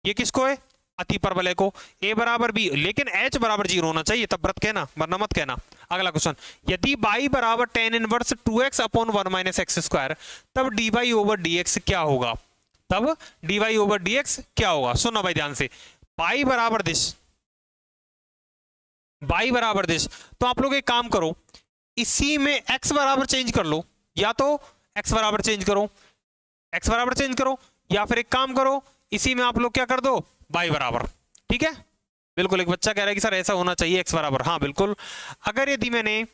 S1: ये किसको है? अति परवलय को। A बराबर B, लेकिन H बराबर 0 होना चाहिए, तब व्रत कहना, वरना मत कहना। अगला क्वेश्चन, यदि y बराबर tan inverse 2x upon 1 minus x square, तब dy ओवर dx क्या होगा? तब dy ओवर dx क्या होगा? सुनो भाई ध्यान से, y बराबर दिस, y बराबर दिस, तो आप लोग एक काम करो, इसी में x बराबर चेंज कर लो, या तो x बराबर चेंज करो, x बराबर चेंज करो, या फिर एक काम करो, इसी में आप लोग क्या कर दो, y बराबर। ठीक है, बिल्कुल। एक बच्चा कह रहा है कि सर ऐसा होना चाहिए x बराबर। हाँ बिल्कुल, अगर यदि मैंने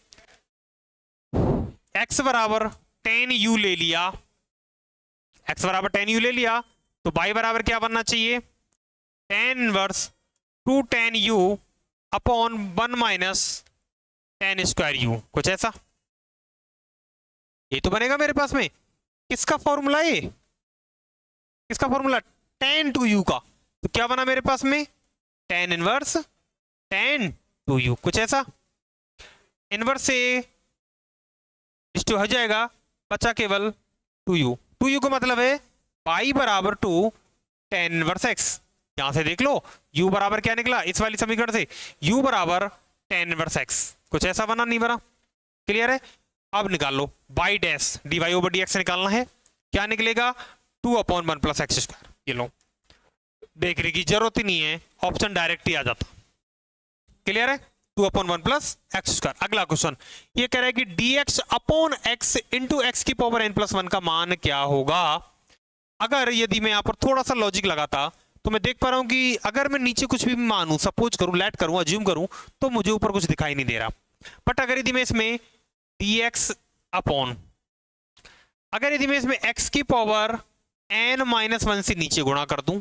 S1: x बराबर tan u ले लिया, x बराबर tan u ले लिया, तो y बराबर क्या बनना चाहिए? tan inverse 2 tan u upon 1 minus tan square u, कुछ ऐसा। ये तो बनेगा मेरे पास में, किसका फॉर्मूला? ये किसका फॉर्मूला? tan 2u का। तो क्या बना मेरे पास में? tan इनवर्स tan 2u, कुछ ऐसा। इनवर्स से डिस्टो हो जाएगा, बचा केवल 2u। 2u का मतलब है y बराबर 2 tan इनवर्स x। यहां से देख लो u बराबर क्या निकला इस वाली समीकरण से? u बराबर tan इनवर्स x, कुछ ऐसा बना, नहीं बना? क्लियर है? अब निकाल लो y dash dy over dx निकालना है, क्या निकलेगा? 2 अपॉन 1 प्लस एक्स स्क्वायर। ये लो, देखने की जरूरत ही नहीं है, ऑप्शन डायरेक्ट ही आ जाता। क्लियर है? 2 अपॉन 1 प्लस एक्स स्क्वायर। अगला क्वेश्चन ये कह रहा है कि dx upon x into x की पावर n प्लस 1 का मान क्या होगा? अगर यदि मैं यहाँ पर थोड़ा सा लॉजिक लगाता तो मैं देख पा रहा हूं कि अगर मैं नीचे कुछ भी मानूं, सपोज करूं, लेट करूं, अज्यूम करूं, तो मुझे ऊपर कुछ दिखाई नहीं दे रहा। बट अगर यदि मैं इसमें dx अपॉन, अगर यदि मैं इसमें x की पावर n माइनस 1 से नीचे गुणा कर दूं,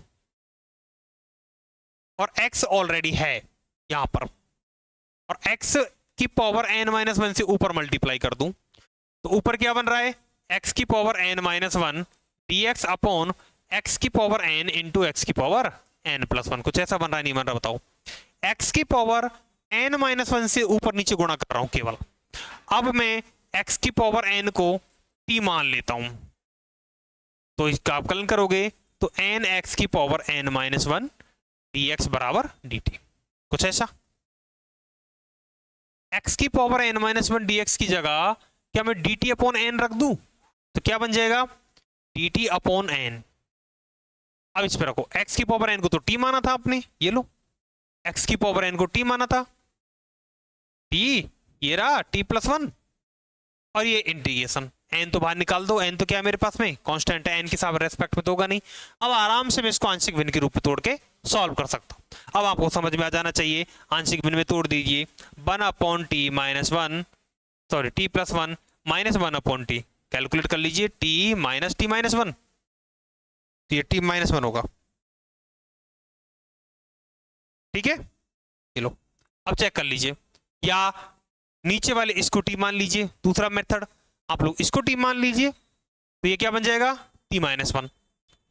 S1: और x ऑलरेडी है यहां पर, और x की पावर n माइनस वन से ऊपर मल्टीप्लाई कर दूं तो ऊपर क्या बन रहा है, x की power n minus one dx upon x की पावर n इंटू एक्स की पावर n प्लस वन। कुछ ऐसा बन रहा है, नहीं बन रहा बताओ। x की पावर n माइनस वन से ऊपर नीचे गुणा कर रहा हूं केवल। अब मैं x की पावर n को t मान लेता हूं, तो इसका अवकलन करोगे तो n x की power n minus one dx बराबर dt। कुछ ऐसा x की power n minus one dx की जगह क्या मैं dt अपॉन n रख दूं तो क्या बन जाएगा, dt अपॉन n। अब इस पे रखो, x की पावर n को तो t माना था आपने, ये लो x की पावर n को t माना था, t ये रहा t प्लस वन, और ये इंटीग्रेशन n तो बाहर निकाल दो, n तो क्या है मेरे पास में कांस्टेंट है, n के साथ रेस्पेक्ट में तो होगा नहीं। अब आराम से मैं इसको आंशिक भिन्न के रूप में तोड़ के सॉल्व कर सकता हूं। अब आपको समझ में आ जाना चाहिए, आंशिक भिन्न में तोड़ दीजिए, one upon T minus one, sorry T plus one minus one upon T, calculate कर लीजिए टी माइनस वन, तो ये टी माइनस वन होगा। ठीक है, ये लो अब चेक कर लीजिए, या नीचे वाले इसको टी मान लीजिए, दूसरा मेथड आप लोग इसको टी मान लीजिए, तो ये क्या बन जाएगा टी माइनस वन।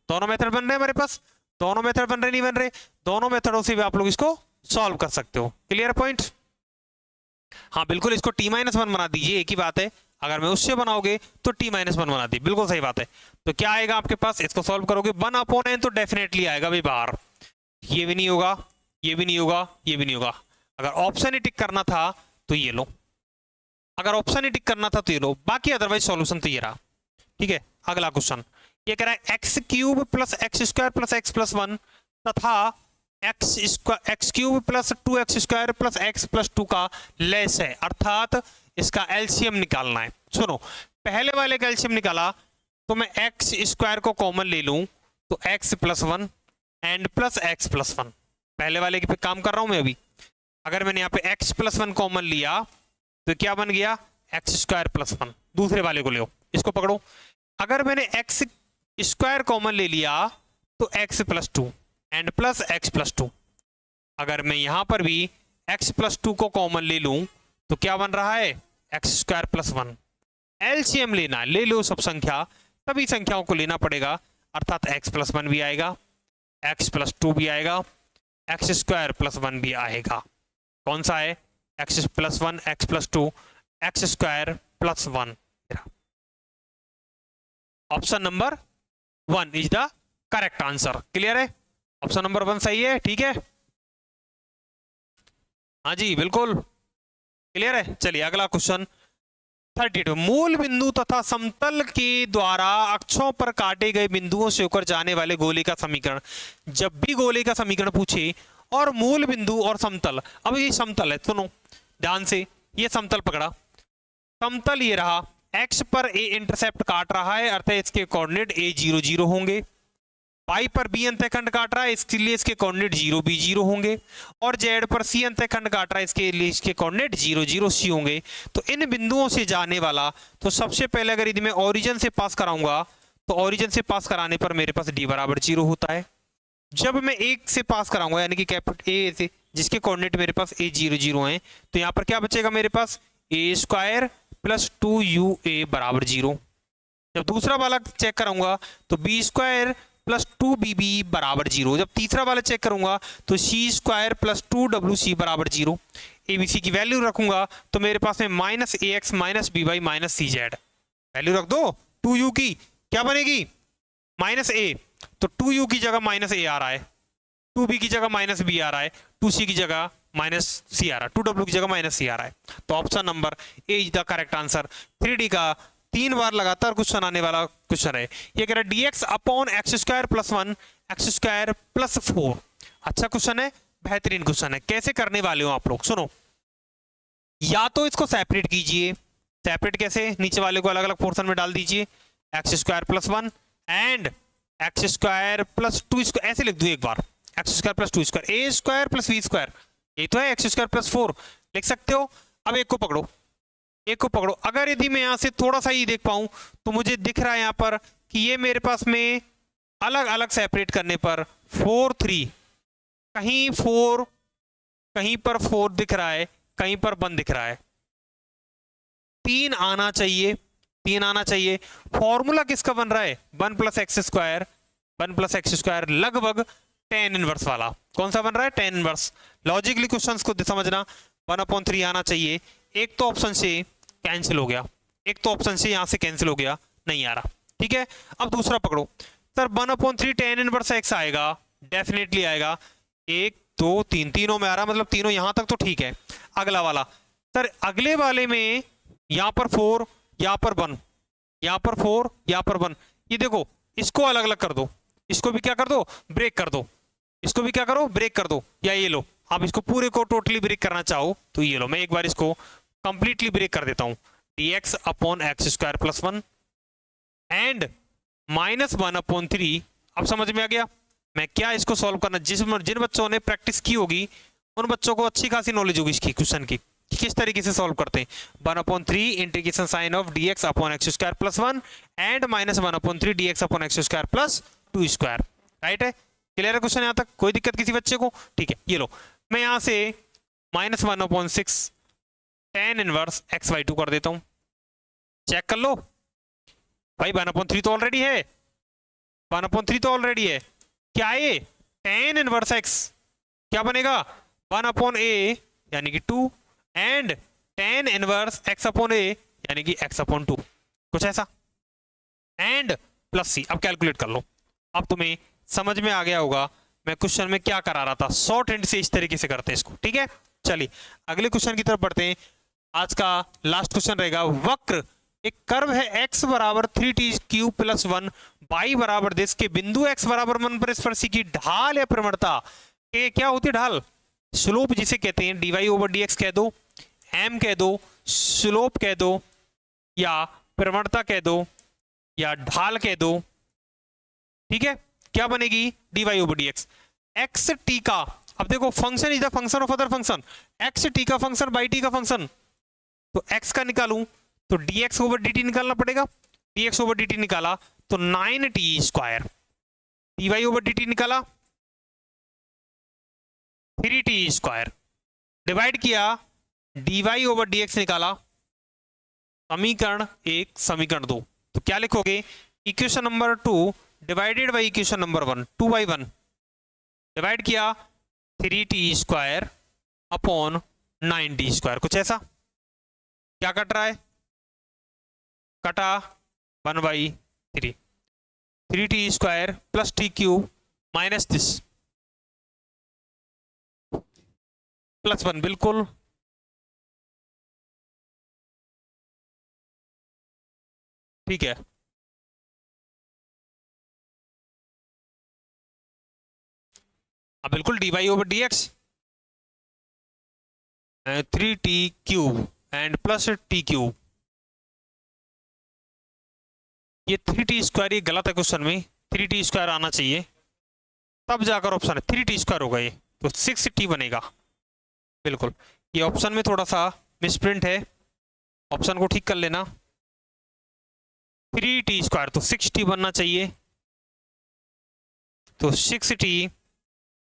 S1: दोनों मेथड बन रहे हैं हमारे पास, दोनों मेथड बन रहे नहीं बन रहे, दोनों मेथडों से भी आप लोग इसको सॉल्व कर सकते हो। क्लियर पॉइंट, हाँ बिल्कुल, इसको टी माइनस वन बना दीजिए, एक ही बात है। अगर मैं उससे बनाओगे तो टी माइनस वन बना दी, बिल्कुल सही बात है। तो क्या आएगा आपके पास, इसको सॉल्व करोगे वन अपॉन एन तो डेफिनेटली आएगा भाई बाहर, ये भी नहीं होगा, ये भी नहीं होगा, ये भी नहीं होगा। अगर ऑप्शन ही टिक करना था तो ये लो, अगर ऑप्शन ही टिक करना था तो ये लो, बाकी अदरवाइज सॉल्यूशन तो ये रहा। ठीक है, अगला क्वेश्चन ये कह रहा है X cube plus X square plus X plus one तथा X cube plus two X square plus X plus two का लेस है, अर्थात इसका एलसीएम निकालना है। सुनो, पहले वाले का एलसीएम निकाला तो मैं एक्स स्क्वायर को कॉमन ले लूं तो x plus one and plus X plus one, पहले वाले पे काम कर रहा हूं मैं अभी। अगर मैंने यहाँ पे एक्स प्लस वन कॉमन लिया तो क्या बन गया एक्स स्क्वायर प्लस वन। दूसरे वाले को ले, इसको पकड़ो, अगर मैंने एक्स स्क्वायर कॉमन ले लिया तो x plus to and plus X plus to. अगर मैं यहां पर भी एक्स प्लस टू को कॉमन ले लूं तो क्या बन रहा है x square plus one. LCM लेना, ले लो सब संख्या, सभी संख्याओं को लेना पड़ेगा, अर्थात एक्स प्लस वन भी आएगा, एक्स प्लस टू भी आएगा, एक्स स्क्वायर प्लस वन भी आएगा। कौन सा है, x plus one x plus two X square plus one. Option number one is the correct answer. Clear है, ऑप्शन नंबर वन सही है। ठीक है, हाँ जी बिल्कुल क्लियर है। चलिए अगला क्वेश्चन 32, मूल बिंदु तथा समतल के द्वारा अक्षों पर काटे गए बिंदुओं से होकर जाने वाले गोले का समीकरण। जब भी गोले का समीकरण पूछे और मूल बिंदु और समतल, अब ये समतल है, सुनो ध्यान से, ये समतल पकड़ा, समतल ये रहा, x पर a इंटरसेप्ट काट रहा है अर्थात इसके कोऑर्डिनेट a 0 0 होंगे, y पर b अंतःखंड काट रहा है इसलिए इसके कोऑर्डिनेट 0 b 0 होंगे, और z पर c अंतःखंड काट रहा है इसके लिए इसके कोऑर्डिनेट 0 0 c होंगे। तो इन बिंदुओं से जाने वाला, तो सबसे पहले अगर यदि मैं ओरिजिन से पास कराऊंगा तो ओरिजिन से पास कराने पर मेरे पास d बराबर 0 होता है। जब मैं एक से पास कराऊंगा यानी कि कैपिटल ए से, जिसके कोऑर्डिनेट मेरे पास a 0 0 हैं, तो यहाँ पर क्या बचेगा मेरे पास a स्क्वायर प्लस 2ua बराबर 0। जब दूसरा वाला चेक करूंगा तो b स्क्वायर प्लस 2bb बराबर 0। जब तीसरा वाला चेक करूंगा तो c स्क्वायर प्लस 2wc बराबर 0। abc की वैल्यू रखूंगा तो मेरे पास में minus ax minus by minus cz, value रख दो 2u की, क्या बनेगी माइनस a, तो 2u की जगह माइनस a आ रहा है, 2b की जगह माइनस b आ रहा है, 2c की जगह माइनस c आ रहा है, 2w की जगह माइनस c आ रहा है। तो option number A is the correct answer. 3D का 3 बार लगातार क्वेश्चन आने वाला क्वेश्चन है। ये कह रहा है dx upon x square plus one x square plus 4। अच्छा क्वेश्चन है, बेहतरीन क्वेश्चन है। कैसे करने वाले हो आप लोग, सुनो, या तो इसको सेपरेट कीजिए, सेपरेट कैसे, नीचे वाले को अलग अलग पोर्शन में डाल दीजिए, X square plus one and X square plus two square, ऐसे लिख दो एक बार, X square plus two square, A square plus V square, ये तो है एक्स स्क्वायर प्लस 4 लिख सकते हो। अब एक को पकड़ो, एक को पकड़ो, अगर यदि मैं यहां से थोड़ा सा ही देख पाऊं तो मुझे दिख रहा है यहां पर कि ये मेरे पास में अलग अलग सेपरेट करने पर 4 3, कहीं 4 कहीं पर 4 दिख रहा है, कहीं पर 1 दिख रहा है, 3 आना चाहिए, 3 आना चाहिए। फॉर्मूला किसका बन रहा है? 1 plus X square, 1 plus X square लगभग tan इनवर्स वाला। कौन सा बन रहा है? tan inverse. लॉजिकली क्वेश्चंस को समझना, 1/3 आना चाहिए। एक तो ऑप्शन से कैंसिल हो गया, एक तो ऑप्शन से यहां से कैंसिल हो गया, नहीं आ रहा, ठीक है। अब दूसरा पकड़ो सर, 1/3 tan इनवर्स x आएगा, डेफिनेटली आएगा। 1 2 3 तीनों में आ रहा, मतलब तीनों यहां तक तो ठीक है। अगला वाला सर, अगले वाले में यहां पर 4, यहां पर 1, यहां पर 4, यहां पर 1, ये देखो इसको अलग अलग कर दो, इसको भी क्या कर दो? ब्रेक कर दो, इसको भी क्या करो? ब्रेक कर दो। या ये लो, आप इसको पूरे को टोटली ब्रेक करना चाहो तो ये लो, मैं एक बार इसको कंप्लीटली ब्रेक कर देता हूं। dx upon x square plus 1 and minus 1/3। अब समझ में आ गया मैं क्या इसको सॉल्व करना। जिन बच्चों ने प्रैक्टिस की होगी उन बच्चों को अच्छी खासी नॉलेज होगी इसकी क्वेश्चन की, किस तरीके से सॉल्व करते हैं। 1/3 integration sign of dx upon x square plus 1 and minus 1/3 dx upon x square plus 2 square. Right है? क्लियर है क्वेश्चन यहां तक? कोई दिक्कत किसी बच्चे को? ठीक है, ये लो, मैं यहां से माइनस 1/6 tan इनवर्स xy2 कर देता हूं। चेक कर लो भाई, 1/3 तो ऑलरेडी है, 1/3 तो ऑलरेडी है। क्या है? tan इनवर्स x क्या बनेगा? 1/a यानी कि 2 and tan inverse x upon a यानी कि x/2, कुछ ऐसा, एंड प्लस c। अब कैलकुलेट कर लो। अब तुम्हें समझ में आ गया होगा मैं क्वेश्चन में क्या करा रहा था। शॉर्ट हैंड से इस तरीके से करते हैं इसको, ठीक है। चलिए अगले क्वेश्चन की तरफ बढ़ते हैं। आज का लास्ट क्वेश्चन रहेगा, वक्र एक कर्व है x बराबर 3t³ प्लस 1 y बराबर दिस के बिंदु x बराबर 1 पर स्पर्शी की ढाल या प्रवणता के क्या होती है? ढाल, स्लोप जिसे कहते हैं। dy/dx कह दो, m कह दो, स्लोप कह दो, या प्रवणता कह दो, या ढाल कह दो, ठीक है। क्या बनेगी? dy/dx। एक्स टी का, अब देखो function is the function of other function, x T का फंक्शन बाई टी का फंक्शन, तो x का निकालूं तो dx/dt निकालना पड़ेगा। dx/dt निकाला तो 9t², dy/dt निकाला 3t², डिवाइड किया dy/dx निकाला, समीकरण 1 समीकरण 2। तो क्या लिखोगे? Equation number 2 divided by equation number 1, 2/1 divide किया 3t² अपॉन 9t², कुछ ऐसा। क्या कट रहा है? कटा 1/3, 3t² plus t³ minus this plus 1, बिल्कुल ठीक है। अब बिल्कुल dy/dx 3t³ and plus t³, ये 3t², ये गलत है क्वेश्चन में, 3t² आना चाहिए तब जाकर ऑप्शन है 3t² होगा ये, तो 6t बनेगा। बिल्कुल, ये ऑप्शन में थोड़ा सा मिसप्रिंट है, ऑप्शन को ठीक कर लेना। 3t² तो 6t बनना चाहिए, तो 6t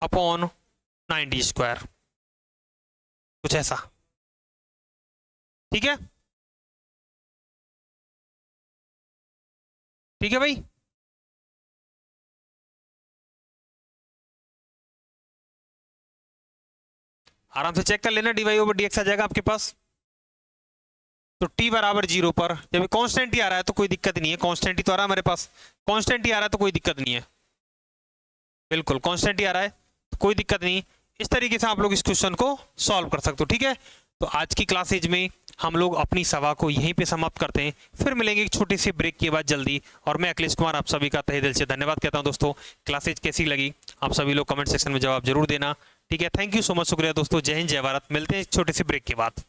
S1: अपॉन 9t², कुछ ऐसा, ठीक है। ठीक है भाई, आराम से चेक कर लेना, dy/dx आ जाएगा आपके पास। तो t बराबर 0 पर, जब कांस्टेंट ही आ रहा है तो कोई दिक्कत नहीं है, कांस्टेंट ही तो आ रहा है हमारे पास, कांस्टेंट ही आ रहा है तो कोई दिक्कत नहीं है, बिल्कुल कांस्टेंट ही आ रहा है तो कोई दिक्कत नहीं। इस तरीके से आप लोग इस क्वेश्चन को सॉल्व कर सकते हो, ठीक है। तो आज की क्लासेज में हम लोग अपनी सभा को यहीं पे समाप्त करते हैं, फिर मिलेंगे एक छोटे से ब्रेक के बाद जल्दी। और मैं अखिलेश कुमार आप सभी का तहे दिल से धन्यवाद कहता हूं दोस्तों। क्लासेज कैसी लगी आप सभी लोग कमेंट सेक्शन में जवाब जरूर देना, ठीक है। थैंक यू सो मच, शुक्रिया दोस्तों, जय हिंद जय भारत। मिलते हैं एक छोटे से ब्रेक के बाद।